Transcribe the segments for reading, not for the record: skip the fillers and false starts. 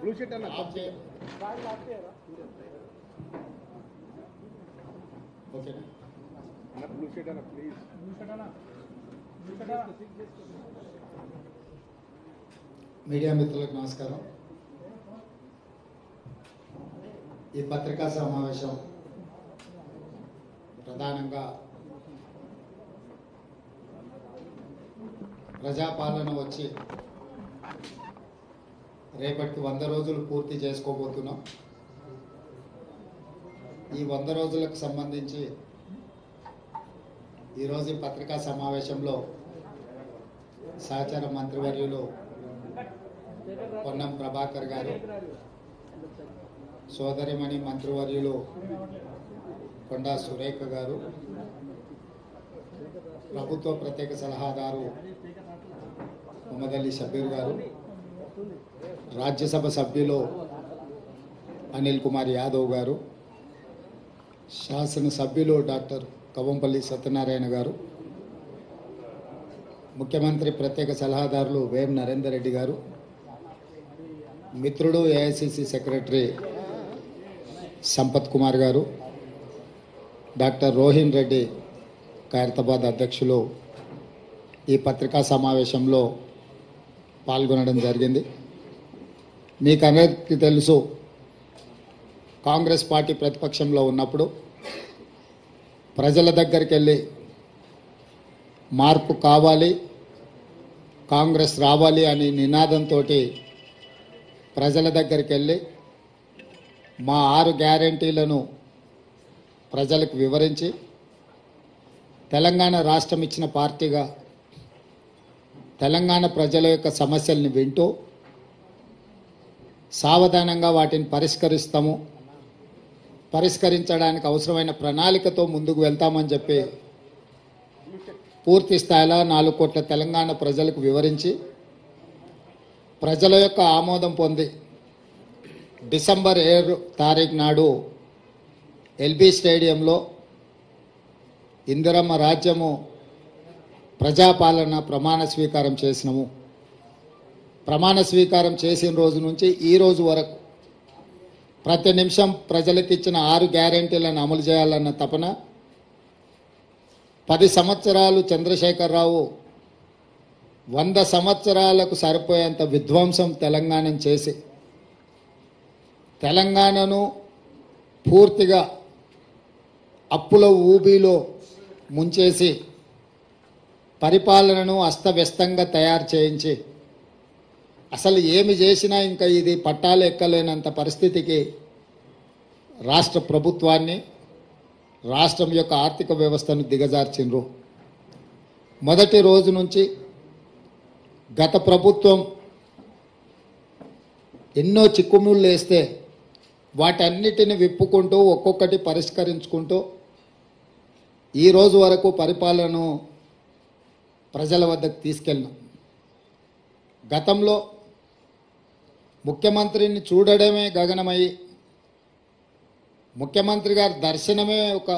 Blue sheet అన్న ఓకేనా అన్న బ్లూ షీట్ అన్న ప్లీజ్ మీడియా మిత్రులకు నమస్కారం. ఈ పత్రికా సమావేశం ప్రధానంగా ప్రజాపాలన వచ్చి రేపటికి 100 రోజులు పూర్తి చేసుకోబోతున్నాం. ఈ 100 రోజులకు సంబంధించి ఈరోజు ఈ పత్రికా సమావేశంలో సహచార మంత్రివర్యులు పొన్నం ప్రభాకర్ గారు, సోదరిమణి మంత్రివర్యులు కొండా సురేఖ గారు, ప్రభుత్వ ప్రత్యేక సలహాదారు మొహమ్మద్ అలీ షబీర్ గారు, రాజ్యసభ సభ్యులు అనిల్ కుమార్ యాదవ్ గారు, శాసనసభ్యులు డాక్టర్ కవంపల్లి సత్యనారాయణ గారు, ముఖ్యమంత్రి ప్రత్యేక సలహాదారులు వేం నరేందర్ రెడ్డి గారు, మిత్రుడు ఏఐసిసి సెక్రటరీ సంపత్ కుమార్ గారు, డాక్టర్ రోహిన్ రెడ్డి ఖైరతాబాద్ అధ్యక్షులు ఈ పత్రికా సమావేశంలో పాల్గొనడం జరిగింది. మీకు అందరికీ తెలుసు, కాంగ్రెస్ పార్టీ ప్రతిపక్షంలో ఉన్నప్పుడు ప్రజల దగ్గరికి వెళ్ళి మార్పు కావాలి, కాంగ్రెస్ రావాలి అని నినాదంతో ప్రజల దగ్గరికి వెళ్ళి మా 6 గ్యారెంటీలను ప్రజలకు వివరించి తెలంగాణ రాష్ట్రం ఇచ్చిన పార్టీగా తెలంగాణ ప్రజల యొక్క సమస్యల్ని వింటూ సావధానంగా వాటిని పరిష్కరిస్తాము, పరిష్కరించడానికి అవసరమైన ప్రణాళికతో ముందుకు వెళ్తామని చెప్పి పూర్తి స్థాయిలో 4 కోట్ల తెలంగాణ ప్రజలకు వివరించి ప్రజల యొక్క ఆమోదం పొంది డిసెంబర్ 7 తారీఖు నాడు ఎల్బీ స్టేడియంలో ఇందిరమ్మ రాజ్యము ప్రజాపాలన ప్రమాణ స్వీకారం చేసినాము. ప్రమాణ స్వీకారం చేసిన రోజు నుంచి ఈ రోజు వరకు ప్రతి నిమిషం ప్రజలకు ఇచ్చిన 6 గ్యారెంటీలను అమలు చేయాలన్న తపన, 10 సంవత్సరాలు చంద్రశేఖరరావు 100 సంవత్సరాలకు సరిపోయేంత విధ్వంసం తెలంగాణను చేసి తెలంగాణను పూర్తిగా అప్పుల ఊబిలో ముంచేసి పరిపాలనను అస్తవ్యస్తంగా తయారు చేయించి అసలు ఏమి చేసినా ఇంకా ఇది పట్టాలు ఎక్కలేనంత పరిస్థితికి రాష్ట్ర ప్రభుత్వాన్ని, రాష్ట్రం యొక్క ఆర్థిక వ్యవస్థను దిగజార్చిండ్రు. మొదటి రోజు నుంచి గత ప్రభుత్వం ఎన్నో చిక్కుముళ్ళు వేస్తే వాటన్నిటిని విప్పుకుంటూ ఒక్కొక్కటి పరిష్కరించుకుంటూ ఈ రోజు వరకు పరిపాలనను ప్రజల వద్దకు తీసుకెళ్ళినాం. గతంలో ముఖ్యమంత్రిని చూడడమే గగనమయ్యి ముఖ్యమంత్రి గారి దర్శనమే ఒక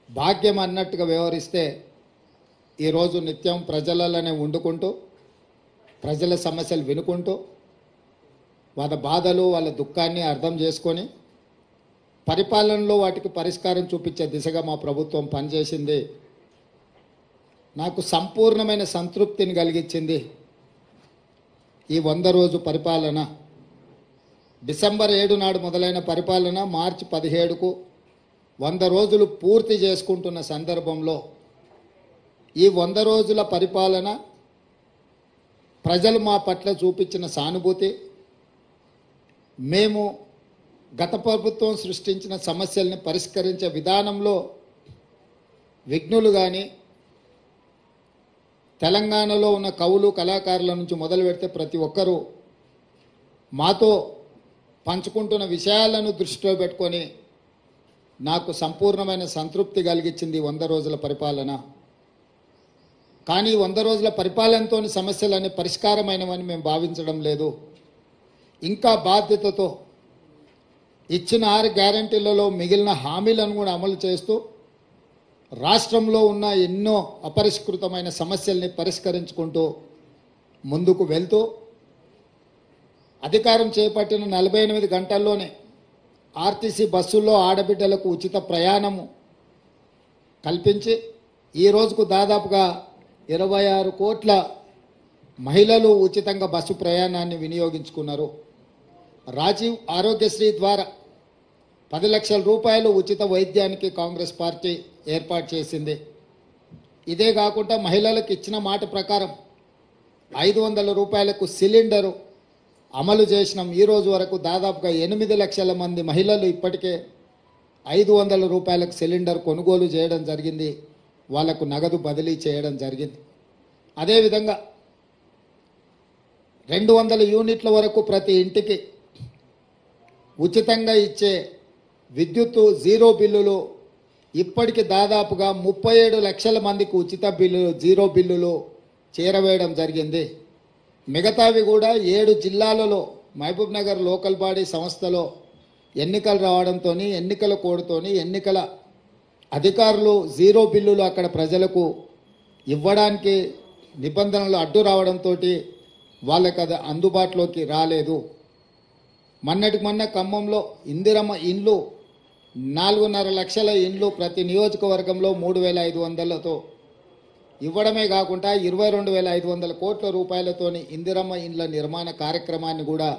భాగ్యం అన్నట్టుగా వ్యవహరిస్తే ఈరోజు నిత్యం ప్రజలలోనే వండుకుంటూ ప్రజల సమస్యలు వినుకుంటూ వాళ్ళ బాధలు వాళ్ళ దుఃఖాన్ని అర్థం చేసుకొని పరిపాలనలో వాటికి పరిష్కారం చూపించే దిశగా మా ప్రభుత్వం పనిచేసింది. నాకు సంపూర్ణమైన సంతృప్తిని కలిగించింది ఈ 100 రోజు పరిపాలన. డిసెంబర్ 7 నాడు మొదలైన పరిపాలన మార్చి 17కు 100 రోజులు పూర్తి చేసుకుంటున్న సందర్భంలో ఈ 100 రోజుల పరిపాలన ప్రజలు మా పట్ల చూపించిన సానుభూతి, మేము గత ప్రభుత్వం సృష్టించిన సమస్యల్ని పరిష్కరించే విధానంలో విఘ్నులు కానీ, తెలంగాణలో ఉన్న కవులు కళాకారుల నుంచి మొదలు పెడితే ప్రతి ఒక్కరూ మాతో పంచుకుంటున్న విషయాలను దృష్టిలో పెట్టుకొని నాకు సంపూర్ణమైన సంతృప్తి కలిగించింది 100 రోజుల పరిపాలన. కానీ 100 రోజుల పరిపాలనతోని సమస్యలన్నీ పరిష్కారమైనవని మేము భావించడం లేదు. ఇంకా బాధ్యతతో ఇచ్చిన 6 గ్యారెంటీలలో మిగిలిన హామీలను కూడా అమలు చేస్తూ రాష్ట్రంలో ఉన్న ఎన్నో అపరిష్కృతమైన సమస్యల్ని పరిష్కరించుకుంటూ ముందుకు వెళ్తూ అధికారం చేపట్టిన 48 గంటల్లోనే ఆర్టీసీ బస్సుల్లో ఆడబిడ్డలకు ఉచిత ప్రయాణము కల్పించి ఈ రోజుకు దాదాపుగా 26 కోట్ల మహిళలు ఉచితంగా బస్సు ప్రయాణాన్ని వినియోగించుకున్నారు. రాజీవ్ ఆరోగ్యశ్రీ ద్వారా 10 లక్షల రూపాయలు ఉచిత వైద్యానికి కాంగ్రెస్ పార్టీ ఏర్పాటు చేసింది. ఇదే కాకుండా మహిళలకు ఇచ్చిన మాట ప్రకారం 500 రూపాయలకు సిలిండరు అమలు చేసినాం. ఈ రోజు వరకు దాదాపుగా 8 లక్షల మంది మహిళలు ఇప్పటికే 500 రూపాయలకు సిలిండర్ కొనుగోలు చేయడం జరిగింది. వాళ్లకు నగదు బదిలీ చేయడం జరిగింది. అదేవిధంగా 200 యూనిట్ల వరకు ప్రతి ఇంటికి ఉచితంగా ఇచ్చే విద్యుత్తు జీరో బిల్లులు ఇప్పటికి దాదాపుగా 37 లక్షల మందికి ఉచిత బిల్లులు జీరో బిల్లులు చేరవేయడం జరిగింది. మిగతావి కూడా 7 జిల్లాలలో మహబూబ్ నగర్ లోకల్ బాడీ సంస్థలో ఎన్నికలు రావడంతో ఎన్నికల కోడ్తోని ఎన్నికల అధికారులు జీరో బిల్లులు అక్కడ ప్రజలకు ఇవ్వడానికి నిబంధనలు అడ్డు రావడంతో వాళ్ళకి అది అందుబాటులోకి రాలేదు. మొన్నటికి మొన్న ఖమ్మంలో ఇందిరమ్మ ఇండ్లు 4.5 లక్షల ఇండ్లు ప్రతి నియోజకవర్గంలో 3,500లతో ఇవ్వడమే కాకుండా 22,500 కోట్ల రూపాయలతోని ఇందిరమ్మ ఇండ్ల నిర్మాణ కార్యక్రమాన్ని కూడా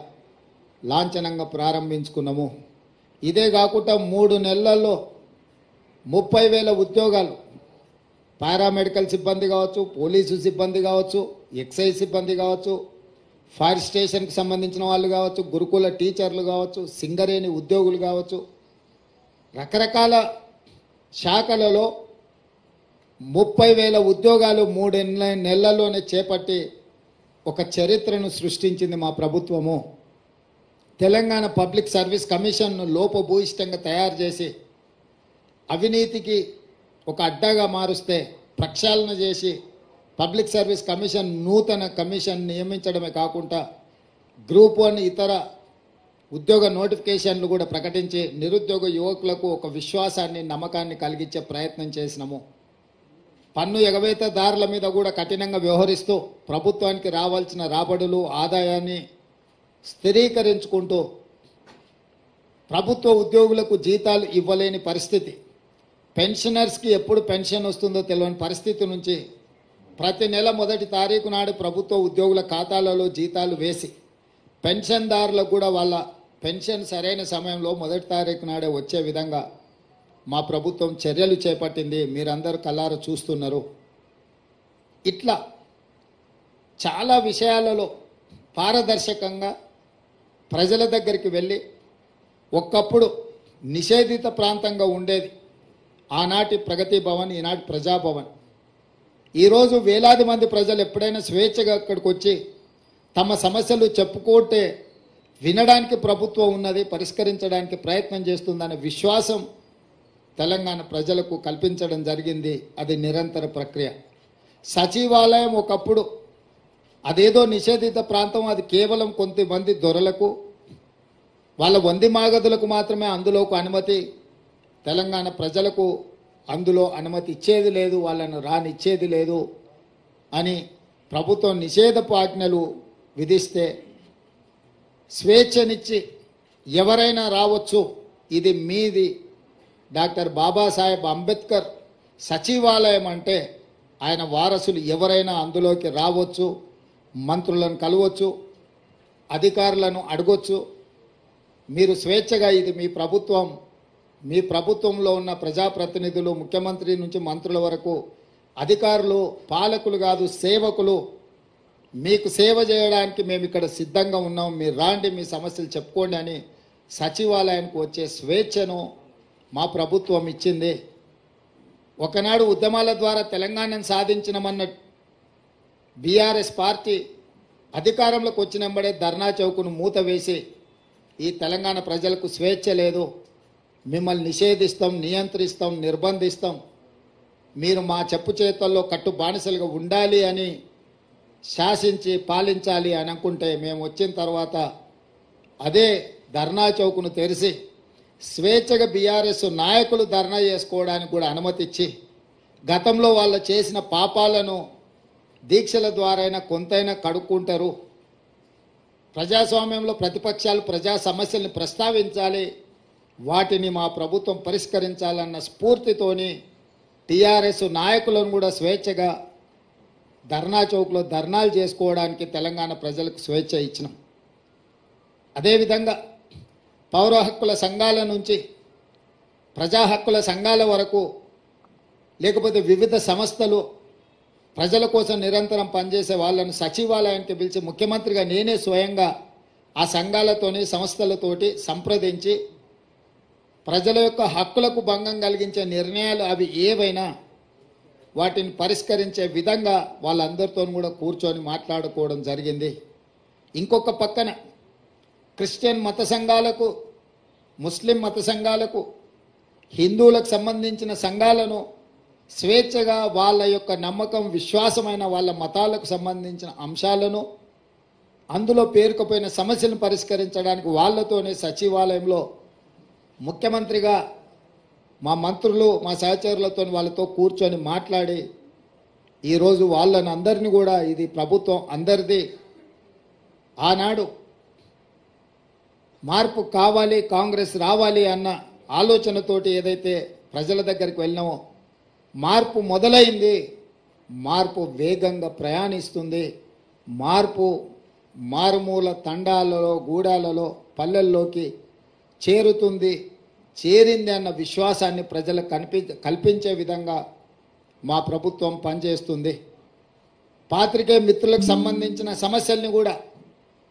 లాంఛనంగా ప్రారంభించుకున్నాము. ఇదే కాకుండా 3 నెలల్లో 30,000 ఉద్యోగాలు పారామెడికల్ సిబ్బంది కావచ్చు, పోలీసు సిబ్బంది కావచ్చు, ఎక్సైజ్ సిబ్బంది కావచ్చు, ఫైర్ స్టేషన్కి సంబంధించిన వాళ్ళు కావచ్చు, గురుకుల టీచర్లు కావచ్చు, సింగరేణి ఉద్యోగులు కావచ్చు, రకరకాల శాఖలలో 30,000 ఉద్యోగాలు 3 నెలల్లోనే చేపట్టి ఒక చరిత్రను సృష్టించింది మా ప్రభుత్వము. తెలంగాణ పబ్లిక్ సర్వీస్ కమిషన్ను లోపభూయిష్టంగా తయారు చేసి అవినీతికి ఒక అడ్డాగా మారుస్తే ప్రక్షాళన చేసి పబ్లిక్ సర్వీస్ కమిషన్ నూతన కమిషన్ నియమించడమే కాకుండా గ్రూప్ 1 ఇతర ఉద్యోగ నోటిఫికేషన్లు కూడా ప్రకటించి నిరుద్యోగ యువకులకు ఒక విశ్వాసాన్ని నమ్మకాన్ని కలిగించే ప్రయత్నం చేసినాము. పన్ను ఎగవేతదారుల మీద కూడా కఠినంగా వ్యవహరిస్తూ ప్రభుత్వానికి రావాల్సిన రాబడులు ఆదాయాన్ని స్థిరీకరించుకుంటూ ప్రభుత్వ ఉద్యోగులకు జీతాలు ఇవ్వలేని పరిస్థితి, పెన్షనర్స్కి ఎప్పుడు పెన్షన్ వస్తుందో తెలియని పరిస్థితి నుంచి ప్రతి నెల 1వ తారీఖు నాడు ప్రభుత్వ ఉద్యోగుల ఖాతాలలో జీతాలు వేసి పెన్షన్దారులకు కూడా వాళ్ళ పెన్షన్ సరైన సమయంలో 1వ తారీఖు నాడే వచ్చే విధంగా మా ప్రభుత్వం చర్యలు చేపట్టింది. మీరందరూ కళ్ళారా చూస్తున్నారు. ఇట్లా చాలా విషయాలలో పారదర్శకంగా ప్రజల దగ్గరికి వెళ్ళి ఒకప్పుడు నిషేధిత ప్రాంతంగా ఉండేది ఆనాటి ప్రగతి భవన్, ఈనాటి ప్రజాభవన్. ఈరోజు వేలాది మంది ప్రజలు ఎప్పుడైనా స్వేచ్ఛగా అక్కడికి వచ్చి తమ సమస్యలు చెప్పుకుంటే వినడానికి ప్రభుత్వం ఉన్నది, పరిష్కరించడానికి ప్రయత్నం చేస్తుందనే విశ్వాసం తెలంగాణ ప్రజలకు కల్పించడం జరిగింది. అది నిరంతర ప్రక్రియ. సచివాలయం ఒకప్పుడు అదేదో నిషేధిత ప్రాంతం, అది కేవలం కొంతమంది దొరలకు వాళ్ళ వంది మాగదులకు మాత్రమే అందులోకి అనుమతి, తెలంగాణ ప్రజలకు అందులో అనుమతి ఇచ్చేది లేదు, వాళ్ళను రానిచ్చేది లేదు అని ప్రభుత్వం నిషేధపు ఆజ్ఞలు విధిస్తే స్వేచ్ఛనిచ్చి ఎవరైనా రావచ్చు, ఇది మీది, డాక్టర్ బాబాసాహెబ్ అంబేద్కర్ సచివాలయం అంటే ఆయన వారసులు ఎవరైనా అందులోకి రావచ్చు, మంత్రులను కలవచ్చు, అధికారులను అడగొచ్చు, మీరు స్వేచ్ఛగా, ఇది మీ ప్రభుత్వం, మీ ప్రభుత్వంలో ఉన్న ప్రజాప్రతినిధులు ముఖ్యమంత్రి నుంచి మంత్రుల వరకు అధికారులు పాలకులు కాదు, సేవకులు, మీకు సేవ చేయడానికి మేము ఇక్కడ సిద్ధంగా ఉన్నాం, మీరు రాండి, మీ సమస్యలు చెప్పుకోండి అని సచివాలయానికి వచ్చే స్వేచ్ఛను మా ప్రభుత్వం ఇచ్చింది. ఒకనాడు ఉద్యమాల ద్వారా తెలంగాణను సాధించినమన్న బీఆర్ఎస్ పార్టీ అధికారంలోకి వచ్చినంబడే ధర్నా చౌకును మూత వేసి ఈ తెలంగాణ ప్రజలకు స్వేచ్ఛ లేదు, మిమ్మల్ని నిషేధిస్తాం, నియంత్రిస్తాం, నిర్బంధిస్తాం, మీరు మా చెప్పు చేతుల్లో కట్టు బానిసలుగా ఉండాలి అని శాసించి పాలించాలి అని అనుకుంటే మేము వచ్చిన తర్వాత అదే ధర్నా చౌకును తెరిచి స్వేచ్ఛగా బీఆర్ఎస్ నాయకులు ధర్నా చేసుకోవడానికి కూడా అనుమతి ఇచ్చి గతంలో వాళ్ళు చేసిన పాపాలను దీక్షల ద్వారా కొంతైనా కడుక్కుంటారు. ప్రజాస్వామ్యంలో ప్రతిపక్షాలు ప్రజా సమస్యల్ని ప్రస్తావించాలి, వాటిని మా ప్రభుత్వం పరిష్కరించాలన్న స్ఫూర్తితోని టీఆర్ఎస్ నాయకులను కూడా స్వేచ్ఛగా ధర్నా చౌక్లో ధర్నాలు చేసుకోవడానికి తెలంగాణ ప్రజలకు స్వేచ్ఛ ఇచ్చినాం. అదేవిధంగా పౌర హక్కుల సంఘాల నుంచి ప్రజా హక్కుల సంఘాల వరకు, లేకపోతే వివిధ సంస్థలు ప్రజల కోసం నిరంతరం పనిచేసే వాళ్ళను సచివాలయానికి పిలిచి ముఖ్యమంత్రిగా నేనే స్వయంగా ఆ సంఘాలతోని సంస్థలతోటి సంప్రదించి ప్రజల యొక్క హక్కులకు భంగం కలిగించే నిర్ణయాలు అవి ఏవైనా వాటిని పరిష్కరించే విధంగా వాళ్ళందరితో కూడా కూర్చొని మాట్లాడుకోవడం జరిగింది. ఇంకొక పక్కన క్రిస్టియన్ మత సంఘాలకు, ముస్లిం మత సంఘాలకు, హిందువులకు సంబంధించిన సంఘాలను స్వేచ్ఛగా వాళ్ళ యొక్క నమ్మకం విశ్వాసమైన వాళ్ళ మతాలకు సంబంధించిన అంశాలను, అందులో పేరుకుపోయిన సమస్యలను పరిష్కరించడానికి వాళ్ళతోనే సచివాలయంలో ముఖ్యమంత్రిగా మా మంత్రులు మా సహచరులతో వాళ్ళతో కూర్చొని మాట్లాడి ఈరోజు వాళ్ళని అందరినీ కూడా ఇది ప్రభుత్వం అందరిది, ఆనాడు మార్పు కావాలి కాంగ్రెస్ రావాలి అన్న ఆలోచనతోటి ఏదైతే ప్రజల దగ్గరికి వెళ్ళినామో మార్పు మొదలైంది, మార్పు వేగంగా ప్రయాణిస్తుంది, మార్పు మారుమూల తండాలలో గూడాలలో పల్లెల్లోకి చేరుతుంది, చేరింది అన్న విశ్వాసాన్ని ప్రజలకు కల్పించే విధంగా మా ప్రభుత్వం పనిచేస్తుంది. పాత్రికేయ మిత్రులకు సంబంధించిన సమస్యల్ని కూడా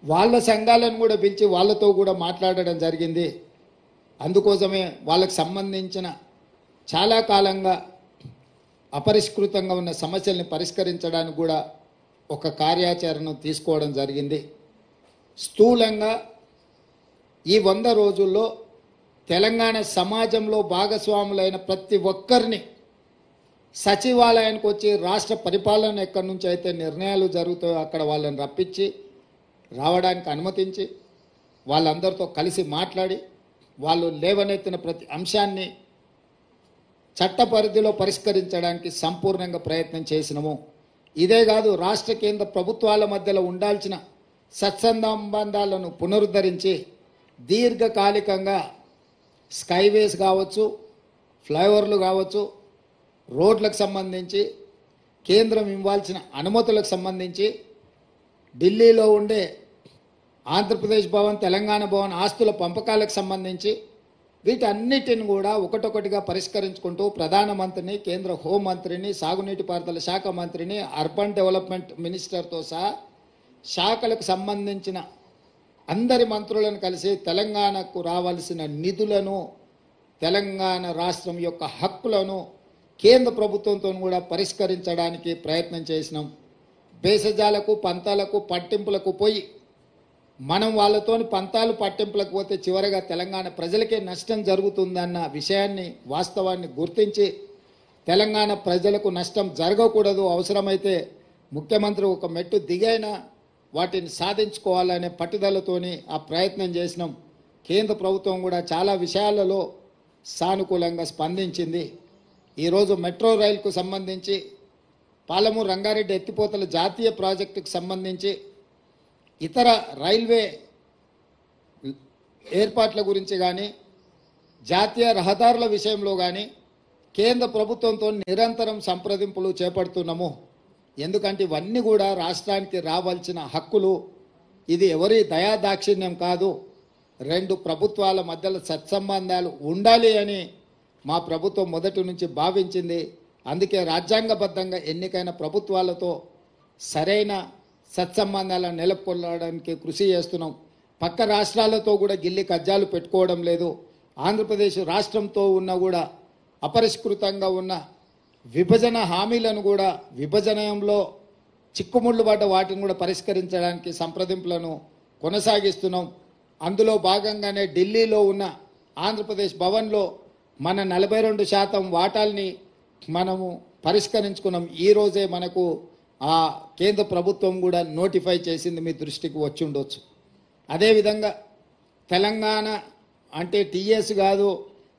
వాళ్ళ సంఘాలను కూడా పిలిచి వాళ్ళతో కూడా మాట్లాడడం జరిగింది. అందుకోసమే వాళ్ళకు సంబంధించిన చాలా కాలంగా అపరిష్కృతంగా ఉన్న సమస్యల్ని పరిష్కరించడానికి కూడా ఒక కార్యాచరణను తీసుకోవడం జరిగింది. స్థూలంగా ఈ 100 రోజుల్లో తెలంగాణ సమాజంలో భాగస్వాములైన ప్రతి ఒక్కరిని సచివాలయానికి వచ్చి రాష్ట్ర పరిపాలన ఎక్కడి నుంచి అయితే నిర్ణయాలు జరుగుతాయో అక్కడ వాళ్ళని రప్పించి రావడానికి అనుమతించి వాళ్ళందరితో కలిసి మాట్లాడి వాళ్ళు లేవనెత్తిన ప్రతి అంశాన్ని చట్ట పరిధిలో పరిష్కరించడానికి సంపూర్ణంగా ప్రయత్నం చేసినాము. ఇదే కాదు, రాష్ట్ర కేంద్ర ప్రభుత్వాల మధ్యలో ఉండాల్సిన సత్సంబంధాలను పునరుద్ధరించి దీర్ఘకాలికంగా స్కైవేస్ కావచ్చు, ఫ్లైఓవర్లు కావచ్చు, రోడ్లకు సంబంధించి కేంద్రం ఇవ్వాల్సిన అనుమతులకు సంబంధించి ఢిల్లీలో ఉండే ఆంధ్రప్రదేశ్ భవన్, తెలంగాణ భవన్ ఆస్తుల పంపకాలకు సంబంధించి వీటన్నిటిని కూడా ఒకటొకటిగా పరిష్కరించుకుంటూ ప్రధానమంత్రిని, కేంద్ర హోంమంత్రిని, సాగునీటి పారుదల శాఖ మంత్రిని, అర్బన్ డెవలప్మెంట్ మినిస్టర్తో సహా శాఖలకు సంబంధించిన అందరి మంత్రులను కలిసి తెలంగాణకు రావాల్సిన నిధులను, తెలంగాణ రాష్ట్రం యొక్క హక్కులను కేంద్ర ప్రభుత్వంతో కూడా పరిష్కరించడానికి ప్రయత్నం చేసినాం. భేషజాలకు పంతాలకు పట్టింపులకు పోయి మనం వాళ్ళతోని పంతాలు పట్టింపులకు పోతే చివరిగా తెలంగాణ ప్రజలకే నష్టం జరుగుతుందన్న విషయాన్ని, వాస్తవాన్ని గుర్తించి తెలంగాణ ప్రజలకు నష్టం జరగకూడదు, అవసరమైతే ముఖ్యమంత్రి ఒక మెట్టు దిగైనా వాటిని సాధించుకోవాలనే పట్టుదలతోని ఆ ప్రయత్నం చేసినాం. కేంద్ర ప్రభుత్వం కూడా చాలా విషయాలలో సానుకూలంగా స్పందించింది. ఈరోజు మెట్రో రైలుకు సంబంధించి పాలమూరు రంగారెడ్డి ఎత్తిపోతల జాతీయ ప్రాజెక్టుకు సంబంధించి ఇతర రైల్వే ఏర్పాట్ల గురించి కానీ జాతీయ రహదారుల విషయంలో కానీ కేంద్ర ప్రభుత్వంతో నిరంతరం సంప్రదింపులు చేపడుతున్నాము. ఎందుకంటే ఇవన్నీ కూడా రాష్ట్రానికి రావాల్సిన హక్కులు. ఇది ఎవరి దయాదాక్షిణ్యం కాదు, రెండు ప్రభుత్వాల మధ్యలో సత్సంబంధాలు ఉండాలి అని మా ప్రభుత్వం మొదటి నుంచి భావించింది. అందుకే రాజ్యాంగబద్ధంగా ఎన్నికైన ప్రభుత్వాలతో సరైన సత్సంబంధాలను నెలకొల్పడానికి కృషి చేస్తున్నాం. పక్క రాష్ట్రాలతో కూడా గిల్లి కజ్జాలు పెట్టుకోవడం లేదు. ఆంధ్రప్రదేశ్ రాష్ట్రంతో ఉన్న కూడా అపరిష్కృతంగా ఉన్న విభజన హామీలను కూడా విభజనలో చిక్కుముళ్ళు పడ్డ వాటిని కూడా పరిష్కరించడానికి సంప్రదింపులను కొనసాగిస్తున్నాం. అందులో భాగంగానే ఢిల్లీలో ఉన్న ఆంధ్రప్రదేశ్ భవన్లో మన 42% వాటాల్ని మనము పరిష్కరించుకున్నాం. ఈరోజే మనకు ఆ కేంద్ర ప్రభుత్వం కూడా నోటిఫై చేసింది, మీ దృష్టికి వచ్చి ఉండొచ్చు. అదేవిధంగా తెలంగాణ అంటే టీఎస్ కాదు,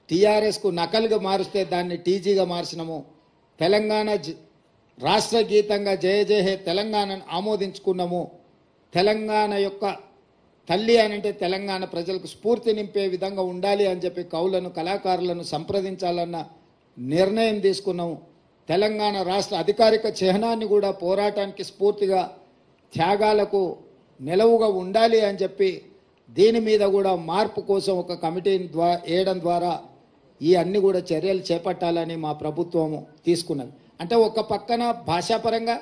టీఆర్ఎస్కు నకలుగా మారిస్తే దాన్ని టీజీగా మార్చినాము. తెలంగాణ రాష్ట్ర గీతంగా జయ జయ హే తెలంగాణను ఆమోదించుకున్నాము. తెలంగాణ యొక్క తల్లి అనంటే తెలంగాణ ప్రజలకు స్ఫూర్తి నింపే విధంగా ఉండాలి అని చెప్పి కవులను కళాకారులను సంప్రదించాలన్న నిర్ణయం తీసుకున్నాము. తెలంగాణ రాష్ట్ర అధికారిక చిహ్నాన్ని కూడా పోరాటానికి స్ఫూర్తిగా త్యాగాలకు నిలవుగా ఉండాలి అని చెప్పి దీని మీద కూడా మార్పు కోసం ఒక కమిటీని వేయడం ద్వారా ఈ అన్ని కూడా చర్యలు చేపట్టాలని మా ప్రభుత్వము తీసుకున్నది. అంటే ఒక పక్కన భాషాపరంగా,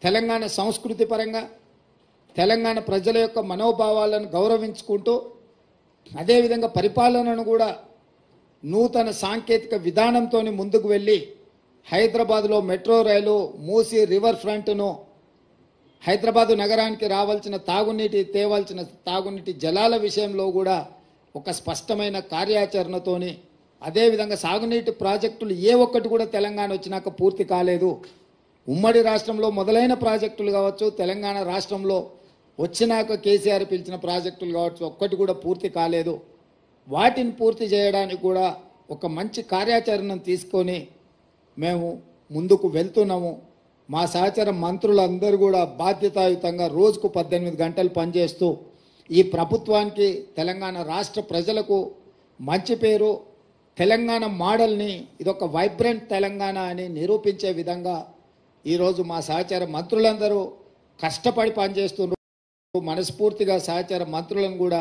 తెలంగాణ సంస్కృతి పరంగా, తెలంగాణ ప్రజల యొక్క మనోభావాలను గౌరవించుకుంటూ అదేవిధంగా పరిపాలనను కూడా నూతన సాంకేతిక విధానంతో ముందుకు వెళ్ళి హైదరాబాద్లో మెట్రో రైలు, మూసీ రివర్ ఫ్రంట్ను, హైదరాబాదు నగరానికి రావాల్సిన తేవాల్సిన తాగునీటి జలాల విషయంలో కూడా ఒక స్పష్టమైన కార్యాచరణతోని, అదేవిధంగా సాగునీటి ప్రాజెక్టులు ఏ ఒక్కటి కూడా తెలంగాణ వచ్చినాక పూర్తి కాలేదు. ఉమ్మడి రాష్ట్రంలో మొదలైన ప్రాజెక్టులు కావచ్చు, తెలంగాణ రాష్ట్రంలో వచ్చినాక కేసీఆర్ పిలిచిన ప్రాజెక్టులు కావచ్చు, ఒక్కటి కూడా పూర్తి కాలేదు. వాటిని పూర్తి చేయడానికి కూడా ఒక మంచి కార్యాచరణను తీసుకొని మేము ముందుకు వెళ్తున్నాము. మా సహచర మంత్రులందరూ కూడా బాధ్యతాయుతంగా రోజుకు 18 గంటలు పనిచేస్తూ ఈ ప్రభుత్వానికి, తెలంగాణ రాష్ట్ర ప్రజలకు మంచి పేరు, తెలంగాణ మోడల్ని ఇదొక వైబ్రెంట్ తెలంగాణ అని నిరూపించే విధంగా ఈరోజు మా సహచర మంత్రులందరూ కష్టపడి పనిచేస్తున్నారు. మనస్ఫూర్తిగా సహచర మంత్రులను కూడా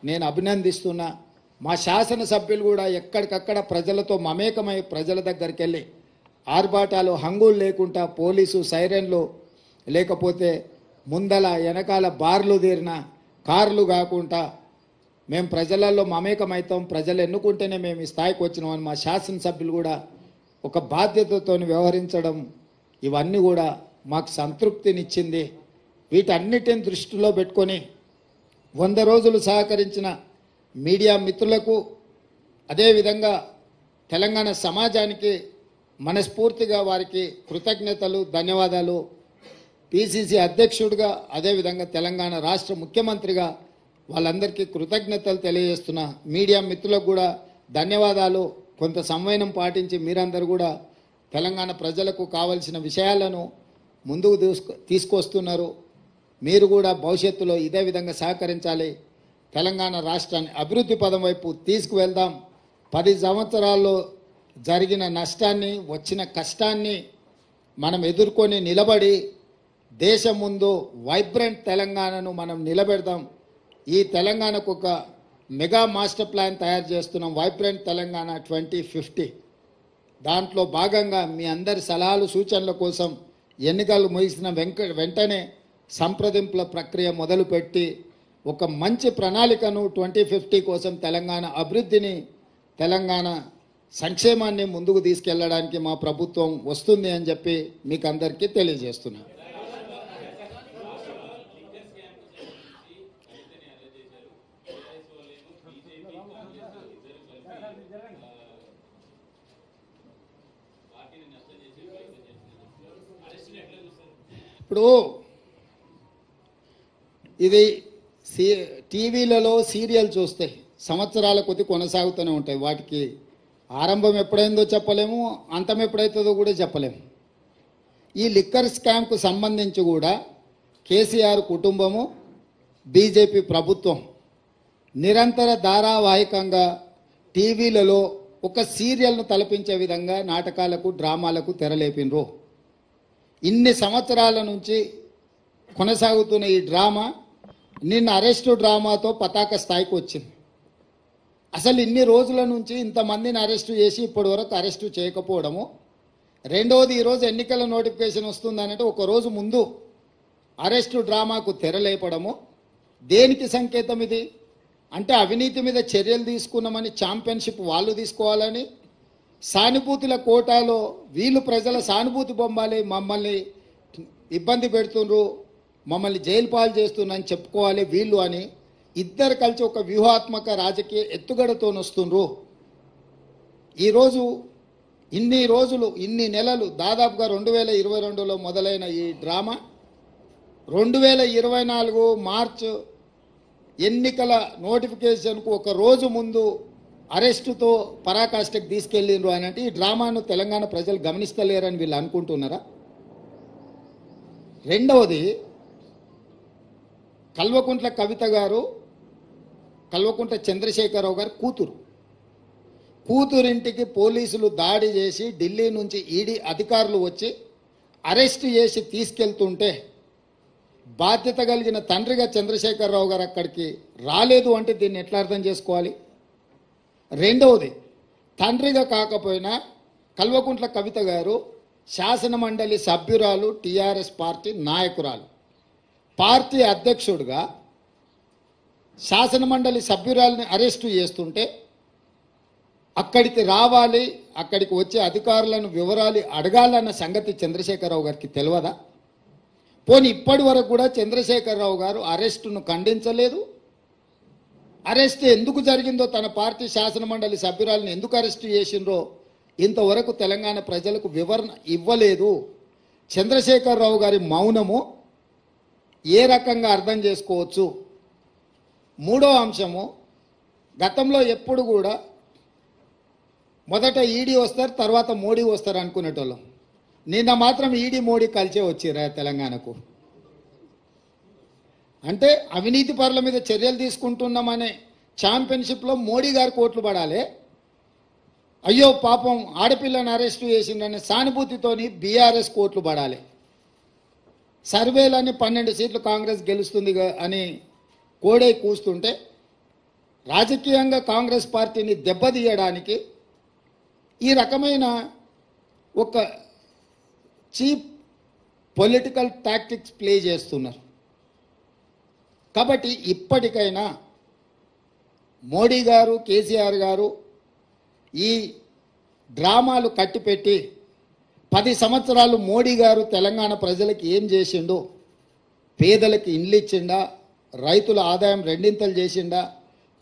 నేను అభినందిస్తున్నా. మా శాసనసభ్యులు కూడా ఎక్కడికక్కడ ప్రజలతో మమేకమై ప్రజల దగ్గరికి వెళ్ళి ఆర్భాటాలు, హంగులు లేకుండా, పోలీసు సైరన్లు లేకపోతే ముందల వెనకాల బార్లు తీరిన కార్లు కాకుండా మేము ప్రజలలో మమేకమవుతాం, ప్రజలు ఎన్నుకుంటేనే మేము ఈ స్థాయికి వచ్చినామని మా శాసనసభ్యులు కూడా ఒక బాధ్యతతో వ్యవహరించడం, ఇవన్నీ కూడా మాకు సంతృప్తినిచ్చింది. వీటన్నిటిని దృష్టిలో పెట్టుకొని 100 రోజులు సహకరించిన మీడియా మిత్రులకు, అదేవిధంగా తెలంగాణ సమాజానికి మనస్ఫూర్తిగా వారికి కృతజ్ఞతలు, ధన్యవాదాలు. పిసిసి అధ్యక్షుడిగా, అదేవిధంగా తెలంగాణ రాష్ట్ర ముఖ్యమంత్రిగా వాళ్ళందరికీ కృతజ్ఞతలు తెలియజేస్తున్నా. మీడియా మిత్రులకు కూడా ధన్యవాదాలు. కొంత సంవయనం పాటించి మీరందరూ కూడా తెలంగాణ ప్రజలకు కావలసిన విషయాలను ముందుకు తీసుకొస్తున్నారు. మీరు కూడా భవిష్యత్తులో ఇదే విధంగా సహకరించాలి. తెలంగాణ రాష్ట్రాన్ని అభివృద్ధి పదం వైపు తీసుకువెళ్దాం. 10 సంవత్సరాల్లో జరిగిన నష్టాన్ని, వచ్చిన కష్టాన్ని మనం ఎదుర్కొని నిలబడి దేశం ముందు వైబ్రెంట్ తెలంగాణను మనం నిలబెడదాం. ఈ తెలంగాణకు ఒక మెగా మాస్టర్ ప్లాన్ తయారు చేస్తున్నాం, వైబ్రెంట్ తెలంగాణ 2050. దాంట్లో భాగంగా మీ అందరి సలహాలు, సూచనల కోసం ఎన్నికలు ముగిసిన వెంటనే సంప్రదింపుల ప్రక్రియ మొదలుపెట్టి ఒక మంచి ప్రణాళికను 2050 కోసం తెలంగాణ అభివృద్ధిని, తెలంగాణ సంక్షేమాన్ని ముందుకు తీసుకెళ్లడానికి మా ప్రభుత్వం వస్తుంది అని చెప్పి మీకు అందరికీ తెలియజేస్తున్నాను. ఇప్పుడు ఇది టీవీలలో సీరియల్ చూస్తే సంవత్సరాల కొద్ది కొనసాగుతూనే ఉంటాయి. వాటికి ఆరంభం ఎప్పుడైందో చెప్పలేము, అంతం ఎప్పుడైతుందో కూడా చెప్పలేము. ఈ లిక్కర్ స్కామ్కు సంబంధించి కూడా కేసీఆర్ కుటుంబము, బీజేపీ ప్రభుత్వం నిరంతర ధారావాహికంగా టీవీలలో ఒక సీరియల్ను తలపించే విధంగా నాటకాలకు, డ్రామాలకు తెరలేపినరు. ఇన్ని సంవత్సరాల నుంచి కొనసాగుతున్న ఈ డ్రామా నిన్న అరెస్టు డ్రామాతో పతాక స్థాయికి వచ్చింది. అసలు ఇన్ని రోజుల నుంచి ఇంతమందిని అరెస్టు చేసి ఇప్పటి వరకు అరెస్టు చేయకపోవడము, రెండవది ఈరోజు ఎన్నికల నోటిఫికేషన్ వస్తుందనంటే ఒక రోజు ముందు అరెస్టు డ్రామాకు తెరలేపడము దేనికి సంకేతం ఇది? అంటే అవినీతి మీద చర్యలు తీసుకున్నామని ఛాంపియన్షిప్ వాళ్ళు తీసుకోవాలని, సానుభూతుల కోటాలో వీళ్ళు ప్రజల సానుభూతి బొమ్మాలి, మమ్మల్ని ఇబ్బంది పెడుతుండ్రు, మమ్మల్ని జైలు పాలు చేస్తున్నారని చెప్పుకోవాలి వీళ్ళు అని ఇద్దరు కలిసి ఒక వ్యూహాత్మక రాజకీయ ఎత్తుగడతో వస్తుండ్రు. ఈరోజు ఇన్ని నెలలు దాదాపుగా 2022లో మొదలైన ఈ డ్రామా 2024 మార్చ్ ఎన్నికల నోటిఫికేషన్కు ఒక రోజు ముందు అరెస్టుతో పరాకాష్ఠకు తీసుకెళ్ళిండ్రు అని అంటే ఈ డ్రామాను తెలంగాణ ప్రజలు గమనిస్తలేరని వీళ్ళు అనుకుంటున్నారా? రెండవది, కల్వకుంట్ల కవిత గారు, కల్వకుంట్ల చంద్రశేఖరరావు గారు కూతురింటికి పోలీసులు దాడి చేసి ఢిల్లీ నుంచి ఈడీ అధికారులు వచ్చి అరెస్ట్ చేసి తీసుకెళ్తుంటే బాధ్యత కలిగిన తండ్రిగా చంద్రశేఖరరావు గారు అక్కడికి రాలేదు అంటే దీన్ని ఎట్లా అర్థం చేసుకోవాలి? రెండవది, తండ్రిగా కాకపోయినా కల్వకుంట్ల కవిత గారు శాసన మండలి సభ్యురాలు, టీఆర్ఎస్ పార్టీ నాయకురాలు, పార్టీ అధ్యక్షుడిగా శాసన మండలి సభ్యురాలని అరెస్టు చేస్తుంటే అక్కడికి రావాలి, అక్కడికి వచ్చే అధికారులను వివరాలు అడగాలన్న సంగతి చంద్రశేఖరరావు గారికి తెలియదా? పోనీ ఇప్పటి వరకు కూడా చంద్రశేఖరరావు గారు అరెస్టును ఖండించలేదు. అరెస్ట్ ఎందుకు జరిగిందో, తన పార్టీ శాసన మండలి సభ్యురాలను ఎందుకు అరెస్టు చేసిండ్రో ఇంతవరకు తెలంగాణ ప్రజలకు వివరణ ఇవ్వలేదు. చంద్రశేఖరరావు గారి మౌనము ఏ రకంగా అర్థం చేసుకోవచ్చు? మూడో అంశము, గతంలో ఎప్పుడు కూడా మొదట ఈడీ వస్తారు, తర్వాత మోడీ వస్తారు అనుకునేటోళ్ళం. నిన్న మాత్రం ఈడీ మోడీ కలిసే వచ్చిరా తెలంగాణకు. అంటే అవినీతి పరుల మీద చర్యలు తీసుకుంటున్నామనే ఛాంపియన్షిప్లో మోడీ గారు కోట్లు పడాలి, అయ్యో పాపం ఆడపిల్లను అరెస్టు చేసిందనే సానుభూతితోని బీఆర్ఎస్ కోట్లు పడాలి. సర్వేలని 12 సీట్లు కాంగ్రెస్ గెలుస్తుంది అని కోడై కూస్తుంటే రాజకీయంగా కాంగ్రెస్ పార్టీని దెబ్బతీయడానికి ఈ రకమైన ఒక చీప్ పొలిటికల్ టాక్టిక్స్ ప్లే చేస్తున్నారు. కాబట్టి ఇప్పటికైనా మోడీ గారు, కేసీఆర్ గారు ఈ డ్రామాలు కట్టిపెట్టి 10 సంవత్సరాలు మోడీ గారు తెలంగాణ ప్రజలకు ఏం చేసిండో, పేదలకు ఇండ్లు ఇచ్చిండా, రైతుల ఆదాయం రెండింతలు చేసిండా,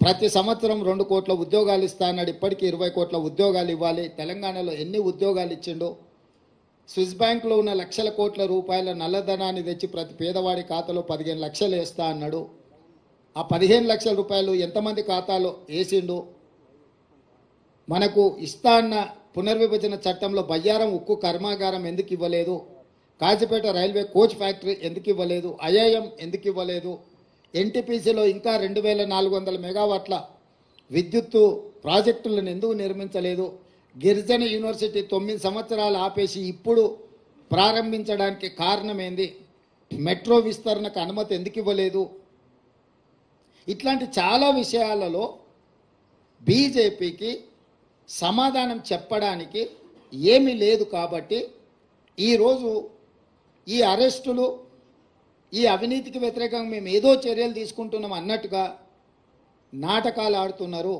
ప్రతి సంవత్సరం 2 కోట్ల ఉద్యోగాలు ఇస్తా అన్నాడు, ఇప్పటికీ 20 కోట్ల ఉద్యోగాలు ఇవ్వాలి, తెలంగాణలో ఎన్ని ఉద్యోగాలు ఇచ్చిండో, స్విస్ బ్యాంకులో ఉన్న లక్షల కోట్ల రూపాయల నల్లధనాన్ని తెచ్చి ప్రతి పేదవాడి ఖాతాలో 15 లక్షలు వేస్తా అన్నాడు, ఆ 15 లక్షల రూపాయలు ఎంతమంది ఖాతాలో వేసిండు, మనకు ఇస్తా అన్న పునర్విభజన చట్టంలో బయ్యారం ఉక్కు కర్మాగారం ఎందుకు ఇవ్వలేదు, కాజీపేట రైల్వే కోచ్ ఫ్యాక్టరీ ఎందుకు ఇవ్వలేదు, ఐఐఎం ఎందుకు ఇవ్వలేదు, ఎన్టీపీసీలో ఇంకా 2400 మెగావాట్ల విద్యుత్తు ప్రాజెక్టులను ఎందుకు నిర్మించలేదు, గిరిజన యూనివర్సిటీ 9 సంవత్సరాలు ఆపేసి ఇప్పుడు ప్రారంభించడానికి కారణమేంది, మెట్రో విస్తరణకు అనుమతి ఎందుకు ఇవ్వలేదు, ఇట్లాంటి చాలా విషయాలలో బీజేపీకి సమాధానం చెప్పడానికి ఏమీ లేదు. కాబట్టి ఈరోజు ఈ అరెస్టులు, ఈ అవినీతికి వ్యతిరేకంగా మేము ఏదో చర్యలు తీసుకుంటున్నాం అన్నట్టుగా నాటకాలు ఆడుతున్నారు.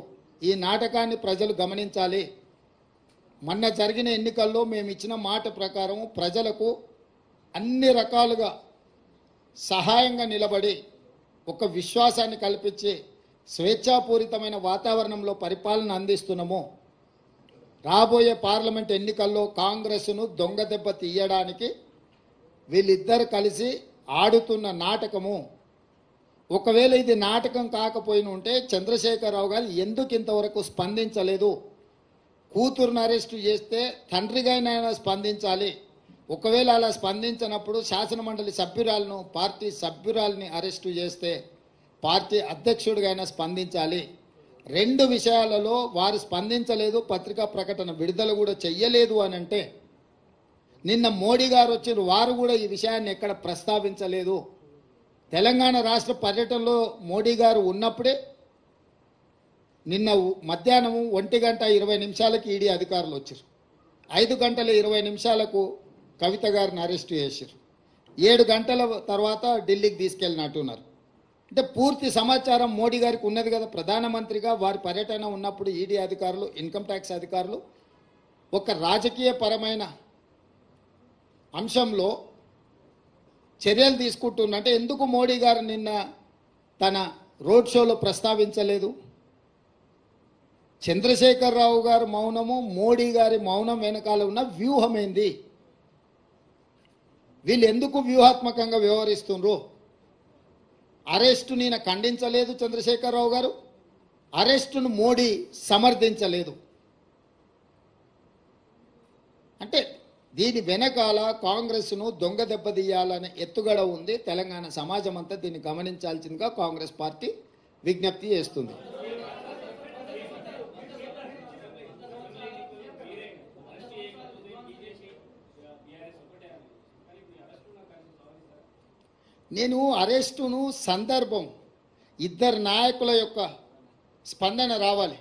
ఈ నాటకాన్ని ప్రజలు గమనించాలి. మొన్న జరిగిన ఎన్నికల్లో మేము ఇచ్చిన మాట ప్రకారం ప్రజలకు అన్ని రకాలుగా సహాయంగా నిలబడి ఒక విశ్వాసాన్ని కల్పించి స్వేచ్ఛాపూరితమైన వాతావరణంలో పరిపాలన అందిస్తున్నాము. రాబోయే పార్లమెంట్ ఎన్నికల్లో కాంగ్రెస్ను దొంగ దెబ్బ తీయడానికి వీళ్ళిద్దరు కలిసి ఆడుతున్న నాటకము. ఒకవేళ ఇది నాటకం కాకపోయిన ఉంటే చంద్రశేఖరరావు గారు ఎందుకు ఇంతవరకు స్పందించలేదు? కూతురును అరెస్టు చేస్తే తండ్రిగానైనా స్పందించాలి. ఒకవేళ అలా స్పందించినప్పుడు శాసనమండలి సభ్యురాలను, పార్టీ సభ్యురాలని అరెస్టు చేస్తే పార్టీ అధ్యక్షుడిగైనా స్పందించాలి. 2 విషయాలలో వారు స్పందించలేదు, పత్రికా ప్రకటన విడుదల కూడా చెయ్యలేదు అని అంటే, నిన్న మోడీ గారు వచ్చిన వారు కూడా ఈ విషయాన్ని ఎక్కడ ప్రస్తావించలేదు. తెలంగాణ రాష్ట్ర పర్యటనలో మోడీ గారు ఉన్నప్పుడే నిన్న మధ్యాహ్నం 1:20 ఈడీ అధికారులు వచ్చారు. 5:20 కవిత గారిని అరెస్టు చేశారు. 7 గంటల తర్వాత ఢిల్లీకి తీసుకెళ్ళినట్టున్నారు. అంటే పూర్తి సమాచారం మోడీ గారికి ఉన్నది కదా. ప్రధానమంత్రిగా వారి పర్యటన ఉన్నప్పుడు ఈడీ అధికారులు, ఇన్కమ్ ట్యాక్స్ అధికారులు ఒక రాజకీయ పరమైన అంశంలో చర్యలు తీసుకుంటున్నంటే ఎందుకు మోడీ గారు నిన్న తన రోడ్ షోలో ప్రస్తావించలేదు? చంద్రశేఖరరావు గారు మౌనము, మోడీ గారి మౌనం వెనకాల ఉన్న వ్యూహం ఏంది? వీళ్ళు ఎందుకు వ్యూహాత్మకంగా వ్యవహరిస్తున్నారు? అరెస్టు నేను ఖండించలేదు చంద్రశేఖరరావు గారు, అరెస్టును మోడీ సమర్థించలేదు. అంటే దీని వెనకాల కాంగ్రెస్ను దొంగ దెబ్బతీయాలనే ఎత్తుగడ ఉంది. తెలంగాణ సమాజం అంతా దీన్ని గమనించాల్సిందిగా కాంగ్రెస్ పార్టీ విజ్ఞప్తి చేస్తుంది. నేను అరెస్టును సందర్భం, ఇద్దరు నాయకుల యొక్క స్పందన రావాలి.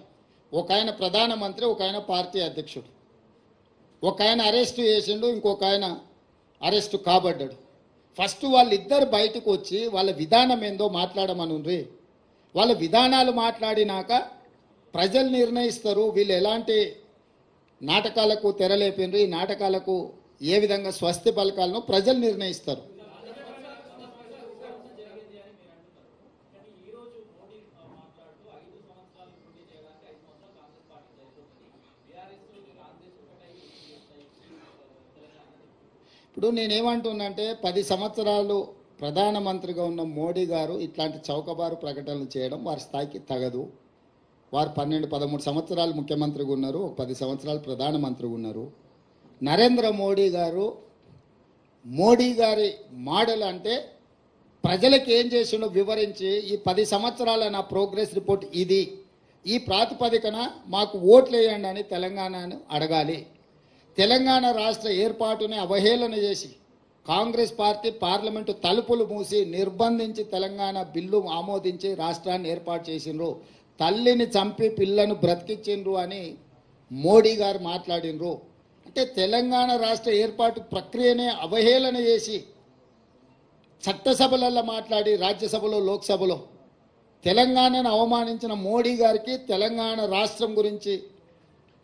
ఒక ఆయన ప్రధానమంత్రి, ఒక ఆయన పార్టీ అధ్యక్షుడు. ఒక ఆయన అరెస్టు చేసిండు, ఇంకొక ఆయన అరెస్టు కాబడ్డాడు. ఫస్ట్ వాళ్ళిద్దరు బయటకు వచ్చి వాళ్ళ విధానం ఏందో మాట్లాడమనుండ్రి. వాళ్ళ విధానాలు మాట్లాడినాక ప్రజలు నిర్ణయిస్తారు వీళ్ళు ఎలాంటి నాటకాలకు తెరలేపిండ్రు, ఈ నాటకాలకు ఏ విధంగా స్వస్తి పలకాలను ప్రజలు నిర్ణయిస్తారు. ఇప్పుడు నేనేమంటున్నానంటే 10 సంవత్సరాలు ప్రధానమంత్రిగా ఉన్న మోడీ గారు ఇట్లాంటి చౌకబారు ప్రకటనలు చేయడం వారి స్థాయికి తగదు. వారు 12-13 సంవత్సరాలు ముఖ్యమంత్రిగా ఉన్నారు, 10 సంవత్సరాలు ప్రధానమంత్రిగా ఉన్నారు. నరేంద్ర మోడీ గారు, మోడీ గారి మోడల్ అంటే ప్రజలకు ఏం చేసిండో వివరించి ఈ 10 సంవత్సరాల నా ప్రోగ్రెస్ రిపోర్ట్ ఇది, ఈ ప్రాతిపదికన మాకు ఓట్లు వేయండి అని తెలంగాణను అడగాలి. తెలంగాణ రాష్ట్ర ఏర్పాటుని అవహేళన చేసి కాంగ్రెస్ పార్టీ పార్లమెంటు తలుపులు మూసి నిర్బంధించి తెలంగాణ బిల్లు ఆమోదించి రాష్ట్రాన్ని ఏర్పాటు చేసిండ్రు. తల్లిని చంపి పిల్లను బ్రతికించిండ్రు అని మోడీ గారు మాట్లాడినరు. అంటే తెలంగాణ రాష్ట్ర ఏర్పాటు ప్రక్రియనే అవహేళన చేసి చట్టసభలలో మాట్లాడి రాజ్యసభలో లోక్సభలో తెలంగాణను అవమానించిన మోడీ గారికి తెలంగాణ రాష్ట్రం గురించి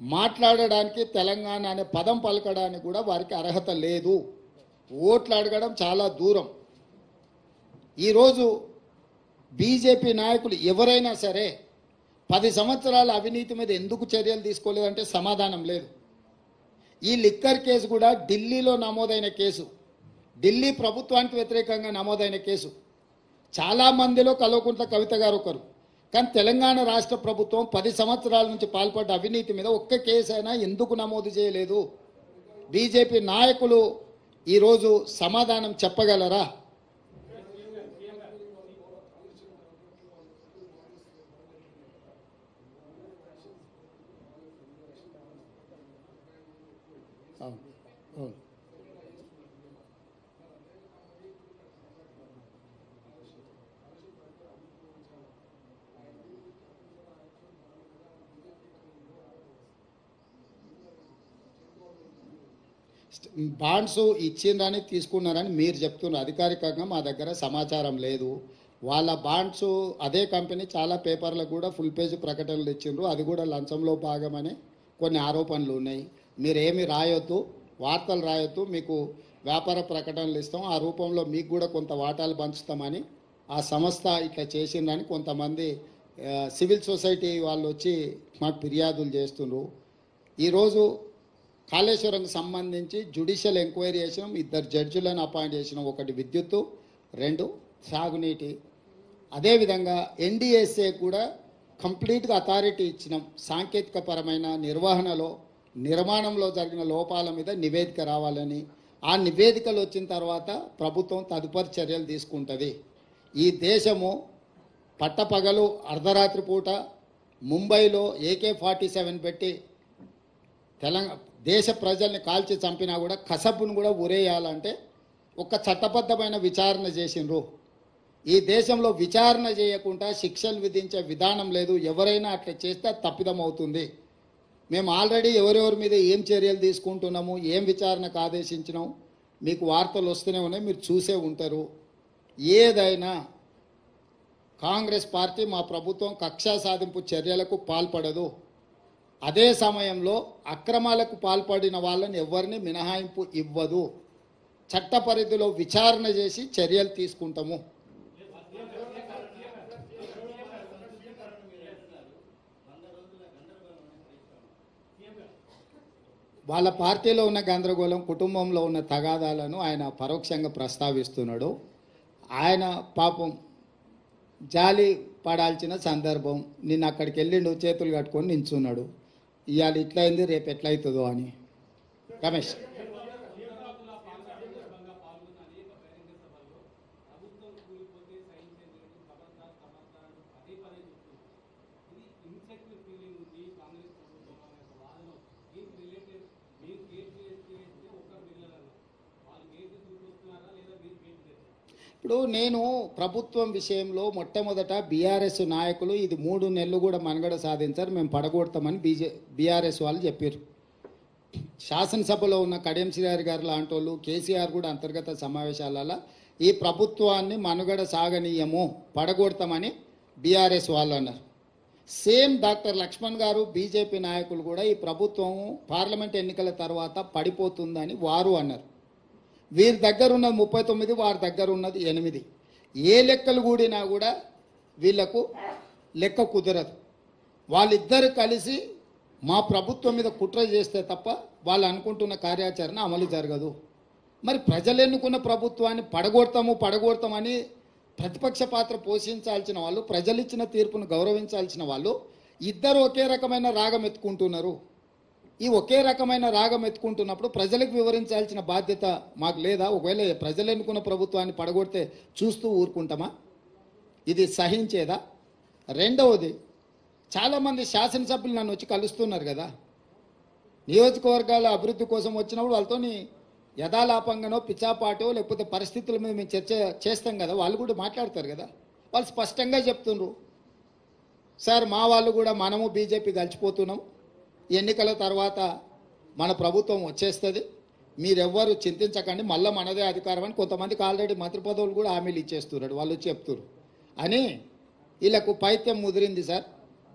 మాట్లాడడానికి, తెలంగాణ అనే పదం పలకడానికి కూడా వారికి అర్హత లేదు. ఓట్లు అడగడం చాలా దూరం. ఈరోజు బీజేపీ నాయకులు ఎవరైనా సరే 10 సంవత్సరాల అవినీతి మీద ఎందుకు చర్యలు తీసుకోలేదంటే సమాధానం లేదు. ఈ లిక్కర్ కేసు కూడా ఢిల్లీలో నమోదైన కేసు, ఢిల్లీ ప్రభుత్వానికి వ్యతిరేకంగా నమోదైన కేసు. చాలామందిలో కల్వకుంట్ల కవిత గారు ఒకరు. కానీ తెలంగాణ రాష్ట్ర ప్రభుత్వం 10 సంవత్సరాల నుంచి పాల్పడ్డ అవినీతి మీద ఒక్క కేసు అయినా ఎందుకు నమోదు చేయలేదు? బీజేపీ నాయకులు ఈరోజు సమాధానం చెప్పగలరా? బాండ్స్ ఇచ్చిండ్రని తీసుకున్నారని మీరు చెప్తున్నారు. అధికారికంగా మా దగ్గర సమాచారం లేదు. వాళ్ళ బాండ్స్ అదే కంపెనీ చాలా పేపర్లకు కూడా ఫుల్ పేజ్ ప్రకటనలు ఇచ్చిండ్రు. అది కూడా లంచంలో భాగమని కొన్ని ఆరోపణలు ఉన్నాయి. మీరేమి రాయొద్దు, వార్తలు రాయొద్దు, మీకు వ్యాపార ప్రకటనలు ఇస్తాం, ఆ రూపంలో మీకు కూడా కొంత వాటాలు పంచుతామని ఆ సంస్థ ఇట్లా చేసిందని కొంతమంది సివిల్ సొసైటీ వాళ్ళు వచ్చి మాకు ఫిర్యాదులు చేస్తున్నారు. ఈరోజు కాళేశ్వరంకి సంబంధించి జ్యుడిషియల్ ఎంక్వైరీ చేసినాం, 2 జడ్జిలను అపాయింట్ చేసినాం. ఒకటి విద్యుత్తు, 2 సాగునీటి. అదేవిధంగా ఎన్డీఎస్ఏ కూడా కంప్లీట్గా అథారిటీ ఇచ్చినాం. సాంకేతికపరమైన నిర్వహణలో, నిర్మాణంలో జరిగిన లోపాల మీద నివేదిక రావాలని. ఆ నివేదికలు వచ్చిన తర్వాత ప్రభుత్వం తదుపరి చర్యలు తీసుకుంటుంది. ఈ దేశము పట్టపగలు అర్ధరాత్రి పూట ముంబైలో AK-47 పెట్టి దేశ ప్రజల్ని కాల్చి చంపినా కూడా కసబును కూడా ఉరేయాలంటే ఒక చట్టబద్ధమైన విచారణ చేసిండ్రు. ఈ దేశంలో విచారణ చేయకుండా శిక్షలు విధించే విధానం లేదు. ఎవరైనా అట్లా చేస్తే తప్పిదం అవుతుంది. మేము ఆల్రెడీ ఎవరెవరి మీద ఏం చర్యలు తీసుకుంటున్నాము, ఏం విచారణకు ఆదేశించినాం మీకు వార్తలు వస్తూనే ఉన్నాయి, మీరు చూసే ఉంటారు. ఏదైనా కాంగ్రెస్ పార్టీ, మా ప్రభుత్వం కక్షా సాధింపు చర్యలకు పాల్పడదు. అదే సమయంలో అక్రమాలకు పాల్పడిన వాళ్ళని ఎవరిని మినహాయింపు ఇవ్వదు. చట్ట పరిధిలో విచారణ చేసి చర్యలు తీసుకుంటాము. వాళ్ళ పార్టీలో ఉన్న గందరగోళం, కుటుంబంలో ఉన్న తగాదాలను ఆయన పరోక్షంగా ప్రస్తావిస్తున్నాడు. ఆయన పాపం జాలి పడాల్సిన సందర్భం. నిన్న అక్కడికి వెళ్ళిండు, చేతులు కట్టుకొని నించున్నాడు. ఇవాళ ఇట్లా అయింది, రేపు ఎట్లా అవుతుందో అని. రమేష్, ఇప్పుడు నేను ప్రభుత్వం విషయంలో మొట్టమొదట బీఆర్ఎస్ నాయకులు ఇది 3 నెలలు కూడా మనుగడ సాధించారు, మేము పడగొడతామని బీఆర్ఎస్ వాళ్ళు చెప్పారు. శాసనసభలో ఉన్న కడియం శ్రీహరి గారు లాంటి వాళ్ళు, కేసీఆర్ కూడా అంతర్గత సమావేశాలలో ఈ ప్రభుత్వాన్ని మనుగడ సాగనీయము, పడగొడతామని బీఆర్ఎస్ వాళ్ళు అన్నారు. సేమ్ డాక్టర్ లక్ష్మణ్ గారు బీజేపీ నాయకులు కూడా ఈ ప్రభుత్వం పార్లమెంట్ ఎన్నికల తర్వాత పడిపోతుందని వారు అన్నారు. వీరి దగ్గర ఉన్నది 39, వారి దగ్గర ఉన్నది 8. ఏ లెక్కలు కూడినా కూడా వీళ్లకు లెక్క కుదరదు. వాళ్ళిద్దరు కలిసి మా ప్రభుత్వం మీద కుట్ర చేస్తే తప్ప వాళ్ళు అనుకుంటున్న కార్యాచరణ అమలు జరగదు. మరి ప్రజలు ఎన్నుకున్న ప్రభుత్వాన్ని పడగొడతామని ప్రతిపక్ష పాత్ర పోషించాల్సిన వాళ్ళు, ప్రజలు ఇచ్చిన తీర్పును గౌరవించాల్సిన వాళ్ళు ఇద్దరు ఒకే రకమైన రాగం ఎత్తుకుంటున్నారు. ఈ ఒకే రకమైన రాగం ఎత్తుకుంటున్నప్పుడు ప్రజలకు వివరించాల్సిన బాధ్యత మాకు లేదా? ఒకవేళ ప్రజలు ఎన్నుకున్న ప్రభుత్వాన్ని పడగొడితే చూస్తూ ఊరుకుంటామా? ఇది సహించేదా? రెండవది, చాలామంది శాసనసభ్యులు నన్ను వచ్చి కలుస్తున్నారు కదా, నియోజకవర్గాల అభివృద్ధి కోసం వచ్చినప్పుడు వాళ్ళతో యథాలాపంగానో పిచ్చాపాటో లేకపోతే పరిస్థితుల మీద మేము చర్చ చేస్తాం కదా, వాళ్ళు కూడా మాట్లాడతారు కదా. వాళ్ళు స్పష్టంగా చెప్తున్నారు, సార్ మా వాళ్ళు కూడా మనము బీజేపీ కలిసిపోతున్నాం, ఎన్నికల తర్వాత మన ప్రభుత్వం వచ్చేస్తుంది, మీరెవ్వరు చింతించకండి, మళ్ళీ మనదే అధికారం అని కొంతమందికి ఆల్రెడీ మంత్రి పదవులు కూడా హామీలు ఇచ్చేస్తున్నారు, వాళ్ళు చెప్తున్నారు అని వీళ్ళకు పైత్యం ముదిరింది సార్.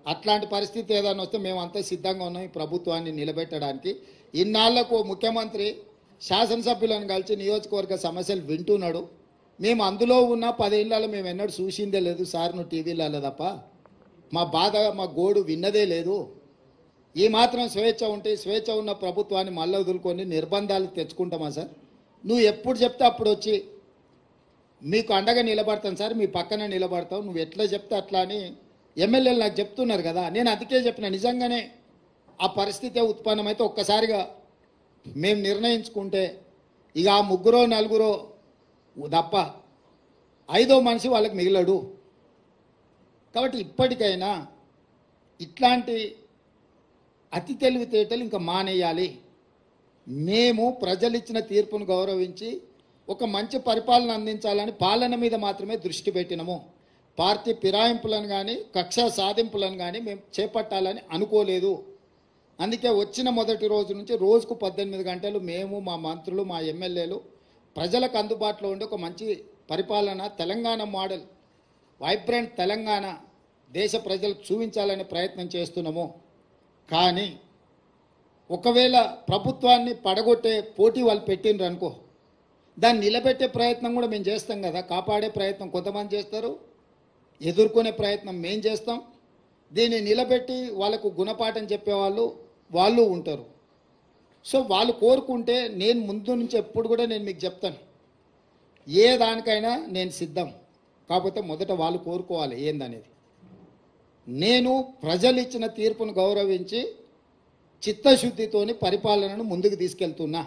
అట్లాంటి పరిస్థితి ఏదైనా వస్తే మేమంతా సిద్ధంగా ఉన్నాం ఈ ప్రభుత్వాన్ని నిలబెట్టడానికి. ఇన్నాళ్లకు ముఖ్యమంత్రి శాసనసభ్యులను కలిసి నియోజకవర్గ సమస్యలు వింటున్నాడు. మేము అందులో ఉన్న 10 ఏళ్ళలో మేము ఎన్నడూ చూసిందే లేదు సార్, నువ్వు టీవీలలో తప్ప మా బాధ మా గోడు విన్నదే లేదు. ఈ మాత్రం స్వేచ్ఛ ఉంటే స్వేచ్ఛ ఉన్న ప్రభుత్వాన్ని మళ్ళీ వదులుకొని నిర్బంధాలు తెచ్చుకుంటామా సార్? నువ్వు ఎప్పుడు చెప్తే అప్పుడు వచ్చి మీకు అండగా నిలబడతాను సార్, మీ పక్కన నిలబడతావు, నువ్వు ఎట్లా చెప్తే అట్లా అని ఎమ్మెల్యేలు నాకు చెప్తున్నారు కదా. నేను అందుకే చెప్పిన, నిజంగానే ఆ పరిస్థితి ఉత్పన్నమైతే ఒక్కసారిగా మేము నిర్ణయించుకుంటే ఇక ఆ 3 4 తప్ప 5వ మనిషి వాళ్ళకి మిగిలడు. కాబట్టి ఇప్పటికైనా ఇట్లాంటి అతి తెలివితేటలు ఇంకా మానేయాలి. మేము ప్రజలు ఇచ్చిన తీర్పును గౌరవించి ఒక మంచి పరిపాలన అందించాలని పాలన మీద మాత్రమే దృష్టి పెట్టినము. పార్టీ ఫిరాయింపులను కానీ కక్ష సాధింపులను కానీ మేము చేపట్టాలని అనుకోలేదు. అందుకే వచ్చిన మొదటి రోజు నుంచి రోజుకు 18 గంటలు మేము, మా మంత్రులు, మా ఎమ్మెల్యేలు ప్రజలకు అందుబాటులో ఉండి ఒక మంచి పరిపాలన, తెలంగాణ మోడల్, వైబ్రెంట్ తెలంగాణ దేశ ప్రజలకు చూపించాలనే ప్రయత్నం చేస్తున్నాము. కానీ ఒకవేళ ప్రభుత్వాన్ని పడగొట్టే పోటీ వాళ్ళు పెట్టిండ్రు అనుకో, దాన్ని నిలబెట్టే ప్రయత్నం కూడా మేము చేస్తాం కదా. కాపాడే ప్రయత్నం కొంతమంది చేస్తారు, ఎదుర్కొనే ప్రయత్నం మేము చేస్తాం. దీన్ని నిలబెట్టి వాళ్ళకు గుణపాఠం చెప్పేవాళ్ళు వాళ్ళు ఉంటారు. సో వాళ్ళు కోరుకుంటే నేను ముందు నుంచి ఎప్పుడు కూడా నేను మీకు చెప్తాను, ఏ దానికైనా నేను సిద్ధం. కాకపోతే మొదట వాళ్ళు కోరుకోవాలి ఏందనేది. నేను ప్రజలు ఇచ్చిన తీర్పును గౌరవించి చిత్తశుద్ధితోని పరిపాలనను ముందుకు తీసుకెళ్తున్నా.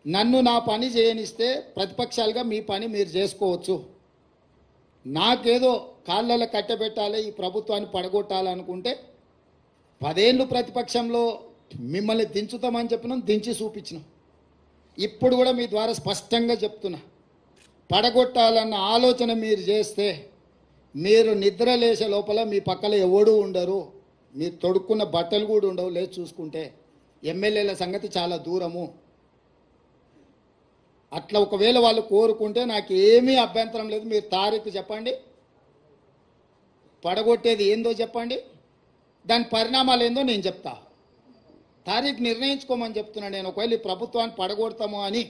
నన్ను నా పని చేయనిస్తే ప్రతిపక్షాలుగా మీ పని మీరు చేసుకోవచ్చు. నాకేదో కాళ్ళలో కట్టబెట్టాలి, ఈ ప్రభుత్వాన్ని పడగొట్టాలనుకుంటే 10 ఏళ్ళు ప్రతిపక్షంలో మిమ్మల్ని దించుతామని చెప్పినాం, దించి చూపించినాం. ఇప్పుడు కూడా మీ ద్వారా స్పష్టంగా చెప్తున్నా, పడగొట్టాలన్న ఆలోచన మీరు చేస్తే మీరు నిద్ర లేచే లోపల మీ పక్కన ఎవడూ ఉండరు, మీరు తొడుక్కున్న బట్టలు కూడా ఉండవు. లేదు చూసుకుంటే ఎమ్మెల్యేల సంగతి చాలా దూరము. అట్లా ఒకవేళ వాళ్ళు కోరుకుంటే నాకు ఏమీ అభ్యంతరం లేదు. మీరు తారీఖు చెప్పండి, పడగొట్టేది ఏందో చెప్పండి, దాని పరిణామాలు ఏందో నేను చెప్తా. తారీఖు నిర్ణయించుకోమని చెప్తున్నాను నేను. ఒకవేళ ఈ ప్రభుత్వాన్ని పడగొడతాము అని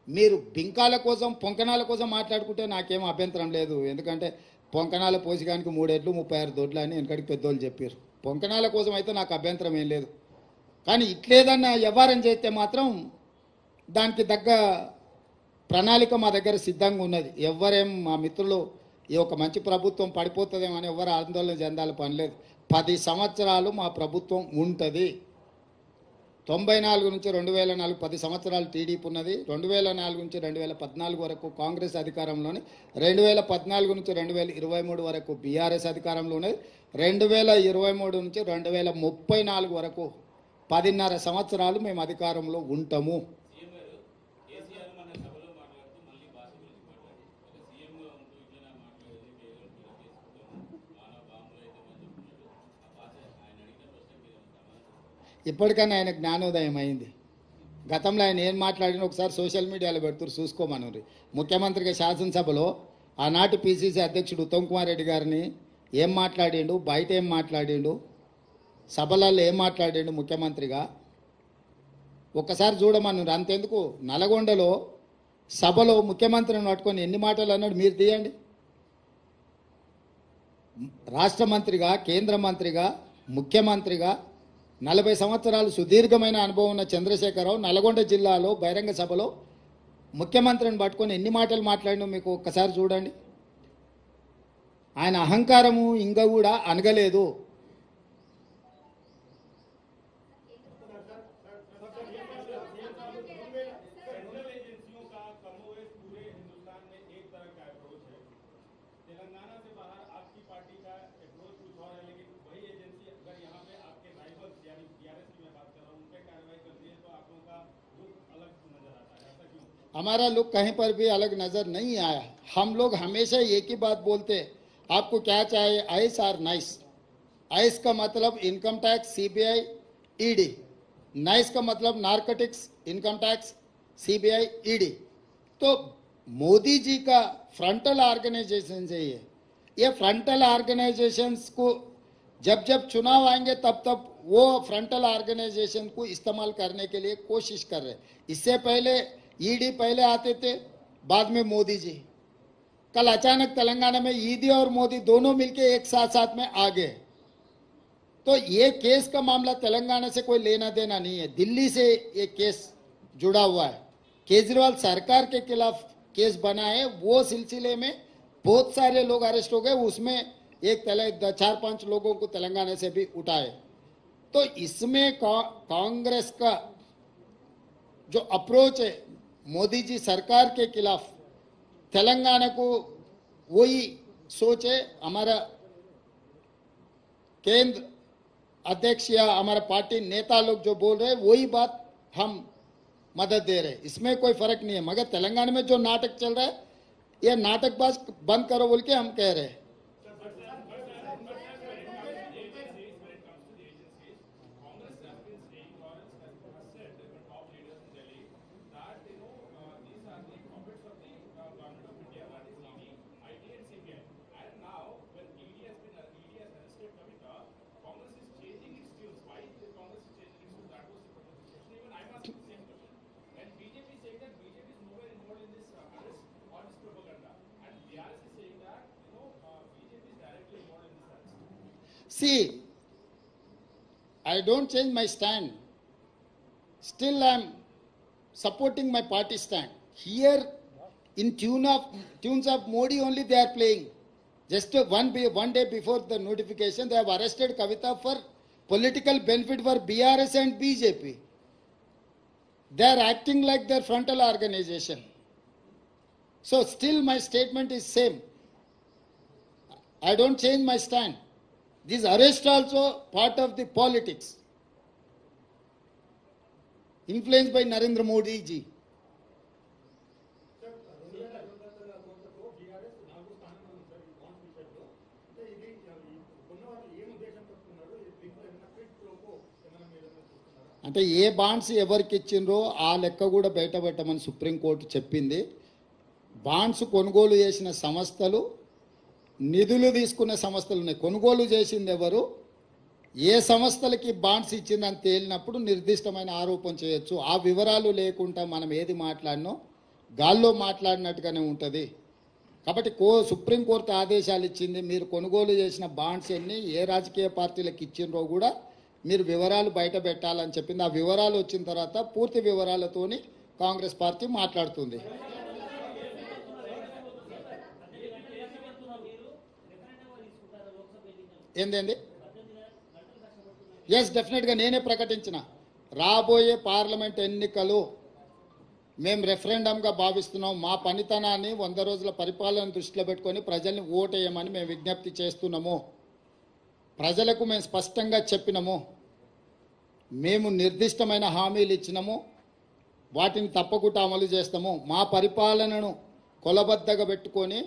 మీరు బింకాల కోసం పొంకనాల కోసం మాట్లాడుకుంటే నాకేం అభ్యంతరం లేదు. ఎందుకంటే పొంకనాల పోసిగానికి 3 ఎడ్లు 36 దొడ్లు అని వెనకడికి పెద్దోళ్ళు చెప్పారు. పొంకనాల కోసం అయితే నాకు అభ్యంతరం ఏం లేదు. కానీ ఇట్లేదన్నా వ్యవహారం చేస్తే మాత్రం దానికి తగ్గ ప్రణాళిక మా దగ్గర సిద్ధంగా ఉన్నది. ఎవరేం మా మిత్రులు ఈ ఒక మంచి ప్రభుత్వం పడిపోతుందేమో అని ఎవరు ఆందోళన చెందాలి పని లేదు. 10 సంవత్సరాలు మా ప్రభుత్వం ఉంటుంది. 94 నుంచి 2004 10 సంవత్సరాలు టీడీపీ ఉన్నది. 2004 నుంచి 2014 వరకు కాంగ్రెస్ అధికారంలోని, 2014 నుంచి 2023 వరకు బీఆర్ఎస్ అధికారంలో ఉన్నది. 2023 నుంచి 2034 వరకు 10.5 సంవత్సరాలు మేము అధికారంలో ఉంటాము. ఇప్పటికైనా ఆయన జ్ఞానోదయం అయింది. గతంలో ఆయన ఏం మాట్లాడినా ఒకసారి సోషల్ మీడియాలో పెడుతురు, చూసుకోమని. ముఖ్యమంత్రిగా శాసనసభలో ఆనాటి పిసిసి అధ్యక్షుడు ఉత్తమ్ కుమార్ రెడ్డి గారిని ఏం మాట్లాడిండు, బయట ఏం మాట్లాడిండు, సభలలో ఏం మాట్లాడిండు ముఖ్యమంత్రిగా ఒక్కసారి చూడమన్నారు. అంతెందుకు నల్గొండలో సభలో ముఖ్యమంత్రిని పట్టుకొని ఎన్ని మాటలు అన్నాడు మీరు తీయండి. రాష్ట్ర మంత్రిగా, కేంద్ర మంత్రిగా, ముఖ్యమంత్రిగా 40 సంవత్సరాలు సుదీర్ఘమైన అనుభవం ఉన్న చంద్రశేఖరరావు నల్గొండ జిల్లాలో బహిరంగ సభలో ముఖ్యమంత్రిని పట్టుకొని ఎన్ని మాటలు మాట్లాడినా మీకు ఒక్కసారి చూడండి. ఆయన అహంకారము ఇంకా కూడా అనగలేదు. हमारा लुक कहीं पर भी अलग नजर नहीं आया. हम लोग हमेशा एक ही बात बोलते, आपको क्या चाहिए, आइस और नाइस. आइस का मतलब income tax, CBI, ED. Nice का मतलब narcotics, income tax, CBI, ED. तो मोदी जी का फ्रंटल ऑर्गेनाइजेशन से ये फ्रंटल ऑर्गेनाइजेशंस को जब जब चुनाव आएंगे तब तब वो फ्रंटल ऑर्गेनाइजेशन को इस्तेमाल करने के लिए कोशिश कर रहे. इससे पहले ईडी पहले आते थे, बाद में मोदी जी. कल अचानक तेलंगाना में ईडी और मोदी दोनों मिलके एक साथ साथ में आ गए. तो ये केस का मामला तेलंगाना से कोई लेना देना नहीं है. दिल्ली से ये केस जुड़ा हुआ है. केजरीवाल सरकार के खिलाफ केस बना है. वो सिलसिले में बहुत सारे लोग अरेस्ट हो गए. उसमें 4-5 लोगों को तेलंगाना से भी उठाए. तो इसमें कांग्रेस का जो अप्रोच है मोदी जी सरकार के खिलाफ, तेलंगाना को वही सोच है. हमारा केंद्र अध्यक्ष या हमारा पार्टी नेता लोग जो बोल रहे हैं वही बात हम मदद दे रहे हैं. इसमें कोई फर्क नहीं है. मगर तेलंगाना में जो नाटक चल रहा है ये नाटकबाज बंद करो बोल के हम कह रहे हैं. See, I don't change my stand. Still I am supporting my party stand. Here in tunes of Modi only they are playing. Just one day before the notification they have arrested Kavita for political benefit for BRS and BJP. They are acting like their frontal organization. So still my statement is same. I don't change my stand. This arrest also part of the politics influenced by Narendra Modi ji. అంటే ఏ bonds ఎవరికి ఇచ్చిండ్రో ఆ లెక్క కూడా బయట పెట్టమని supreme court చెప్పింది. Bonds కొనుగోలు చేసిన సంస్థలు, నిధులు తీసుకున్న సంస్థలు ఉన్నాయి. కొనుగోలు చేసింది ఎవరు, ఏ సంస్థలకి బాండ్స్ ఇచ్చిందని తేలినప్పుడు నిర్దిష్టమైన ఆరోపణ చేయొచ్చు. ఆ వివరాలు లేకుండా మనం ఏది మాట్లాడినో గాల్లో మాట్లాడినట్టుగానే ఉంటుంది. కాబట్టి సుప్రీంకోర్టు ఆదేశాలు ఇచ్చింది, మీరు కొనుగోలు చేసిన బాండ్స్ ఎన్ని, ఏ రాజకీయ పార్టీలకు ఇచ్చిండ్రో కూడా మీరు వివరాలు బయట పెట్టాలని చెప్పింది. ఆ వివరాలు వచ్చిన తర్వాత పూర్తి వివరాలతోని కాంగ్రెస్ పార్టీ మాట్లాడుతుంది. ఏందేంది? ఎస్, డెఫినెట్గా నేనే ప్రకటించిన రాబోయే పార్లమెంట్ ఎన్నికలు మేము రెఫరెండంగా భావిస్తున్నాం. మా పనితనాన్ని 100 రోజుల పరిపాలన దృష్టిలో పెట్టుకొని ప్రజల్ని ఓటేయమని మేము విజ్ఞప్తి చేస్తున్నాము. ప్రజలకు మేము స్పష్టంగా చెప్పినాము, మేము నిర్దిష్టమైన హామీలు ఇచ్చినాము, వాటిని తప్పకుండా అమలు చేస్తాము. మా పరిపాలనను కొలబద్దగా పెట్టుకొని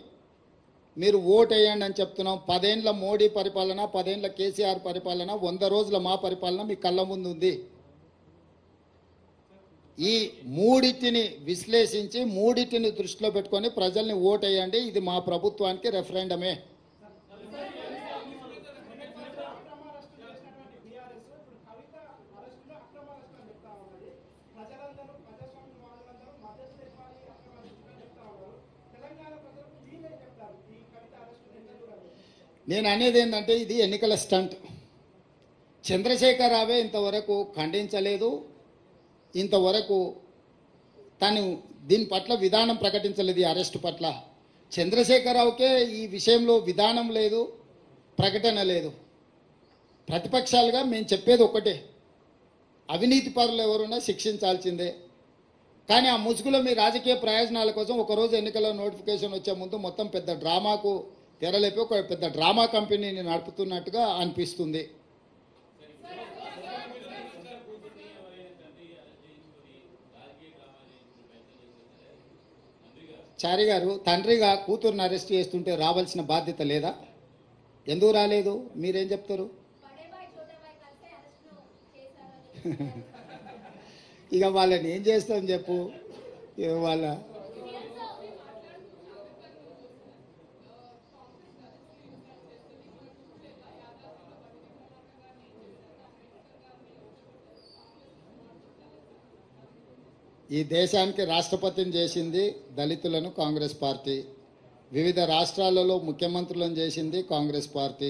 మీరు ఓటేయండి అని చెప్తున్నాం. 10 ఏళ్ల మోడీ పరిపాలన, 10 ఏళ్ల కేసీఆర్ పరిపాలన, 100 రోజుల మా పరిపాలన మీ కళ్ళ ముందు ఉంది. ఈ మూడింటిని విశ్లేషించి మూడింటిని దృష్టిలో పెట్టుకొని ప్రజల్ని ఓటేయండి, ఇది మా ప్రభుత్వానికి రెఫరెండమే. నేను అనేది ఏంటంటే ఇది ఎన్నికల స్టంట్. చంద్రశేఖర్ రావే ఇంతవరకు ఖండించలేదు, ఇంతవరకు తను దీని పట్ల విధానం ప్రకటించలేదు. ఈ అరెస్టు పట్ల చంద్రశేఖరరావుకే ఈ విషయంలో విధానం లేదు, ప్రకటన లేదు. ప్రతిపక్షాలుగా మేము చెప్పేది ఒకటే, అవినీతి పరులు ఎవరున్నా శిక్షించాల్సిందే. కానీ ఆ ముసుగులో మీ రాజకీయ ప్రయోజనాల కోసం ఒకరోజు ఎన్నికల నోటిఫికేషన్ వచ్చే ముందు మొత్తం పెద్ద డ్రామాకు తెరలేపి ఒక పెద్ద డ్రామా కంపెనీని నడుపుతున్నట్టుగా అనిపిస్తుంది. చారి గారు, తండ్రిగా కూతురుని అరెస్ట్ చేస్తుంటే రావాల్సిన బాధ్యత లేదా? ఎందుకు రాలేదు? మీరేం చెప్తారు? ఇక వాళ్ళని ఏం చేస్తాం చెప్పు. వాళ్ళ ఈ దేశానికి రాష్ట్రపతిని చేసింది దళితులను కాంగ్రెస్ పార్టీ, వివిధ రాష్ట్రాలలో ముఖ్యమంత్రులను చేసింది కాంగ్రెస్ పార్టీ,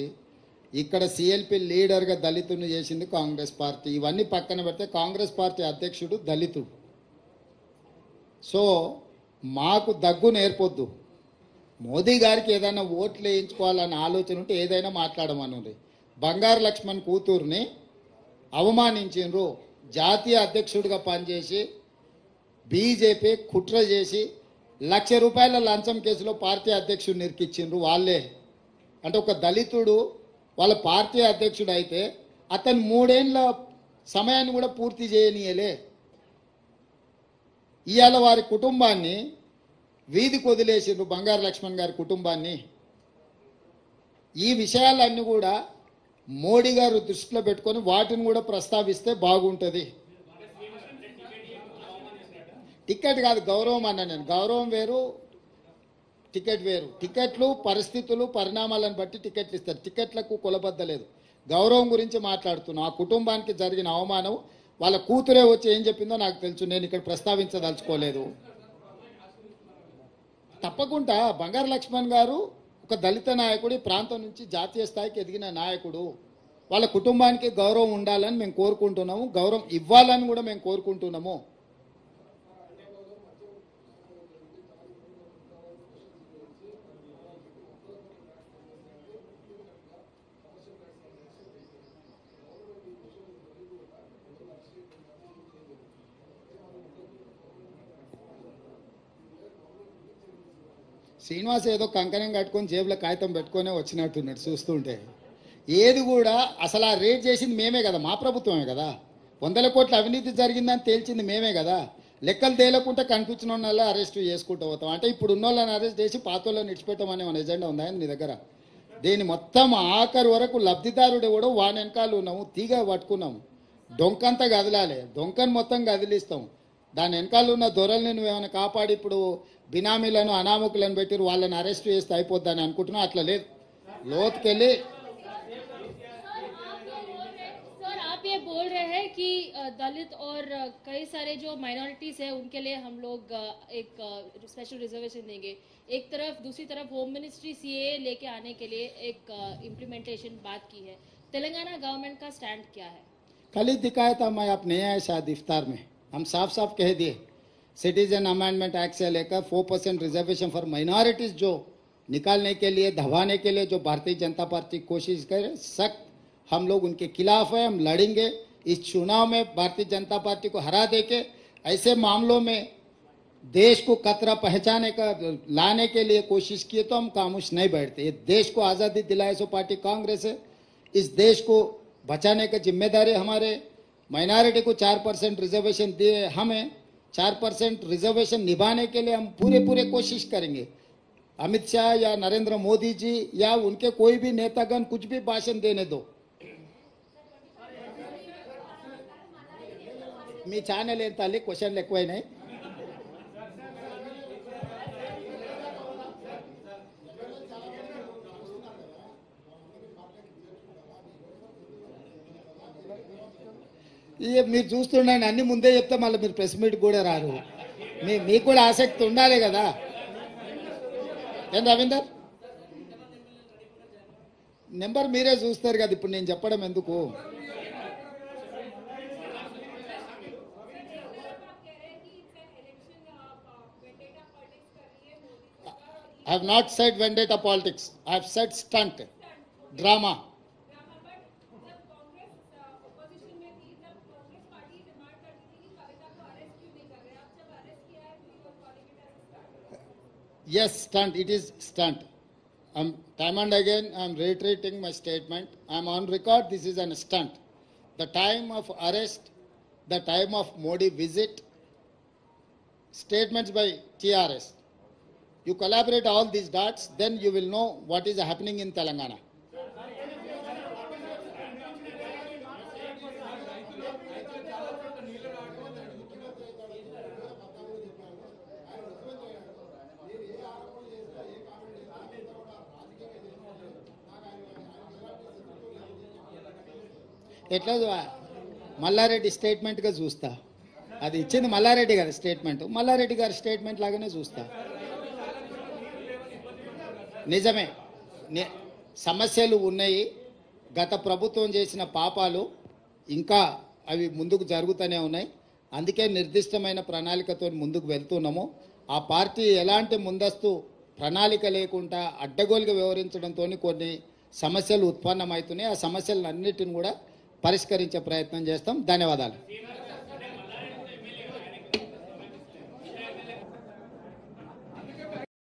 ఇక్కడ సిఎల్పి లీడర్గా దళితుని చేసింది కాంగ్రెస్ పార్టీ. ఇవన్నీ పక్కన పెడితే కాంగ్రెస్ పార్టీ అధ్యక్షుడు దళితుడు. సో మాకు దగ్గు నేర్పొద్దు. మోదీ గారికి ఏదైనా ఓట్లు వేయించుకోవాలన్న ఆలోచన ఉంటే ఏదైనా మాట్లాడమనుంది. బంగారు లక్ష్మణ్ కూతుర్ని అవమానించిండ్రు. జాతీయ అధ్యక్షుడిగా పనిచేసి బీజేపీ కుట్ర చేసి ₹1,00,000 లంచం కేసులో పార్టీ అధ్యక్షుడిని ఇరికిచ్చిండ్రు వాళ్ళే. అంటే ఒక దళితుడు వాళ్ళ పార్టీ అధ్యక్షుడు అయితే అతను 3 ఏళ్ల సమయాన్ని కూడా పూర్తి చేయనీయలే. ఇవాళ వారి కుటుంబాన్ని వీధికి వదిలేసిండ్రు, బంగారు లక్ష్మణ్ గారి కుటుంబాన్ని. ఈ విషయాలన్నీ కూడా మోడీ గారు దృష్టిలో పెట్టుకొని వాటిని కూడా ప్రస్తావిస్తే బాగుంటుంది. టికెట్ కాదు, గౌరవం అన్న నేను. గౌరవం వేరు, టికెట్ వేరు. టికెట్లు పరిస్థితులు పరిణామాలను బట్టి టికెట్లు ఇస్తారు. టికెట్లకు కొలబద్దలేదు. గౌరవం గురించి మాట్లాడుతున్నాం. ఆ కుటుంబానికి జరిగిన అవమానం వాళ్ళ కూతురే వచ్చి ఏం చెప్పిందో నాకు తెలుసు, నేను ఇక్కడ ప్రస్తావించదలుచుకోలేదు. తప్పకుండా బంగారు లక్ష్మణ్ గారు ఒక దళిత నాయకుడు, ఈ ప్రాంతం నుంచి జాతీయ స్థాయికి ఎదిగిన నాయకుడు. వాళ్ళ కుటుంబానికి గౌరవం ఉండాలని మేము కోరుకుంటున్నాము, గౌరవం ఇవ్వాలని కూడా మేము కోరుకుంటున్నాము. శ్రీనివాస్ ఏదో కంకణం కట్టుకొని జేబులో కాగితం పెట్టుకునే వచ్చినట్టున్నాడు చూస్తుంటే. ఏది కూడా అసలు ఆ రేట్ చేసింది మేమే కదా, మా ప్రభుత్వమే కదా. 100 కోట్ల అవినీతి జరిగిందని తేల్చింది మేమే కదా. లెక్కలు తేలకుంటే కనిపించిన వాళ్ళ అరెస్ట్ చేసుకుంటూ పోతాం. అంటే ఇప్పుడు ఉన్న వాళ్ళని అరెస్ట్ చేసి పాత వాళ్ళని ఇడిచిపెట్టమనే మన ఎజెండా ఉందా నీ దగ్గర? దీని మొత్తం ఆఖరి వరకు లబ్ధిదారుడు కూడా వాని వెనకాల ఉన్నాము, తీగ పట్టుకున్నాము. డొంకంతా కదలాలి, డొంకను మొత్తం కదిలిస్తాం. దాని వెనకాల ఉన్న దొరల్ని నువ్వేమైనా కాపాడి ఇప్పుడు బినామీలను అనామకులను పెట్టి వాళ్ళని అరెస్ట్ చేస్తే అయిపోద్దని అనుకుంటున్నావు. అట్లా లేదు, లోతుకెళ్ళి. आप ये बोल रहे हैं कि दलित और कई सारे जो माइनॉरिटीज है उनके लिए हम लोग एक स्पेशल रिजर्वेशन देंगे एक तरफ, दूसरी तरफ होम मिनिस्ट्री सीए लेके आने के लिए एक इम्प्लीमेंटेशन बात की है। तेलंगाना गवर्नमेंट का स्टैंड क्या है? कल ही दिखाया था मैं, आप नहीं आए शायद इफ्तार में। हम साफ साफ कह दिए सिटीजन अमेंडमेंट एक्ट से लेकर 4% रिजर्वेशन फॉर माइनॉरिटीज जो निकालने के लिए, दबाने के लिए जो भारतीय जनता पार्टी कोशिश करे, सख्त हम लोग उनके खिलाफ है, हम लड़ेंगे। इस चुनाव में भारतीय जनता पार्टी को हरा देके ऐसे मामलों में देश को कतरा पहचाने का लाने के लिए कोशिश किए तो हम खामोश नहीं बैठते। ये देश को आज़ादी दिलाए सो पार्टी कांग्रेस है। इस देश को बचाने का जिम्मेदारी हमारे। माइनॉरिटी को 4% रिजर्वेशन दिए, हमें 4% रिजर्वेशन निभाने के लिए हम पूरे कोशिश करेंगे। अमित शाह या नरेंद्र मोदी जी या उनके कोई भी नेतागण कुछ भी भाषण देने दो, మీ ఛానల్ ఏం తల్లి క్వశ్చన్లు ఎక్కువైనాయి. ఇక మీరు చూస్తుండండి, అన్ని ముందే చెప్తే మళ్ళీ మీరు ప్రెస్ మీట్ కూడా రారు. మీకు కూడా ఆసక్తి ఉండాలి కదా. ఏం రవీందర్, నెంబర్ మీరే చూస్తారు కదా, ఇప్పుడు నేను చెప్పడం ఎందుకు. I have not said vendetta politics. I have said stunt, drama. Yes, stunt. It is stunt. Time and again, I am reiterating my statement. I am on record. This is an stunt. The time of arrest, the time of Modi visit, statements by TRS. You collaborate all these dots, then you will know what is happening in Telangana. ఎట్లా మల్లారెడ్డి స్టేట్మెంట్గా చూస్తా. అది ఇచ్చింది మల్లారెడ్డి గారి statement, Mallareddy గారి statement లాగానే చూస్తా. నిజమే, సమస్యలు ఉన్నాయి. గత ప్రభుత్వం చేసిన పాపాలు ఇంకా అవి ముందుకు జరుగుతూనే ఉన్నాయి. అందుకే నిర్దిష్టమైన ప్రణాళికతో ముందుకు వెళ్తున్నాము. ఆ పార్టీ ఎలాంటి ముందస్తు ప్రణాళిక లేకుండా అడ్డగోలుగా వ్యవహరించడంతో కొన్ని సమస్యలు ఉత్పన్నమవుతున్నాయి. ఆ సమస్యలన్నిటిని కూడా పరిష్కరించే ప్రయత్నం చేస్తాం. ధన్యవాదాలు.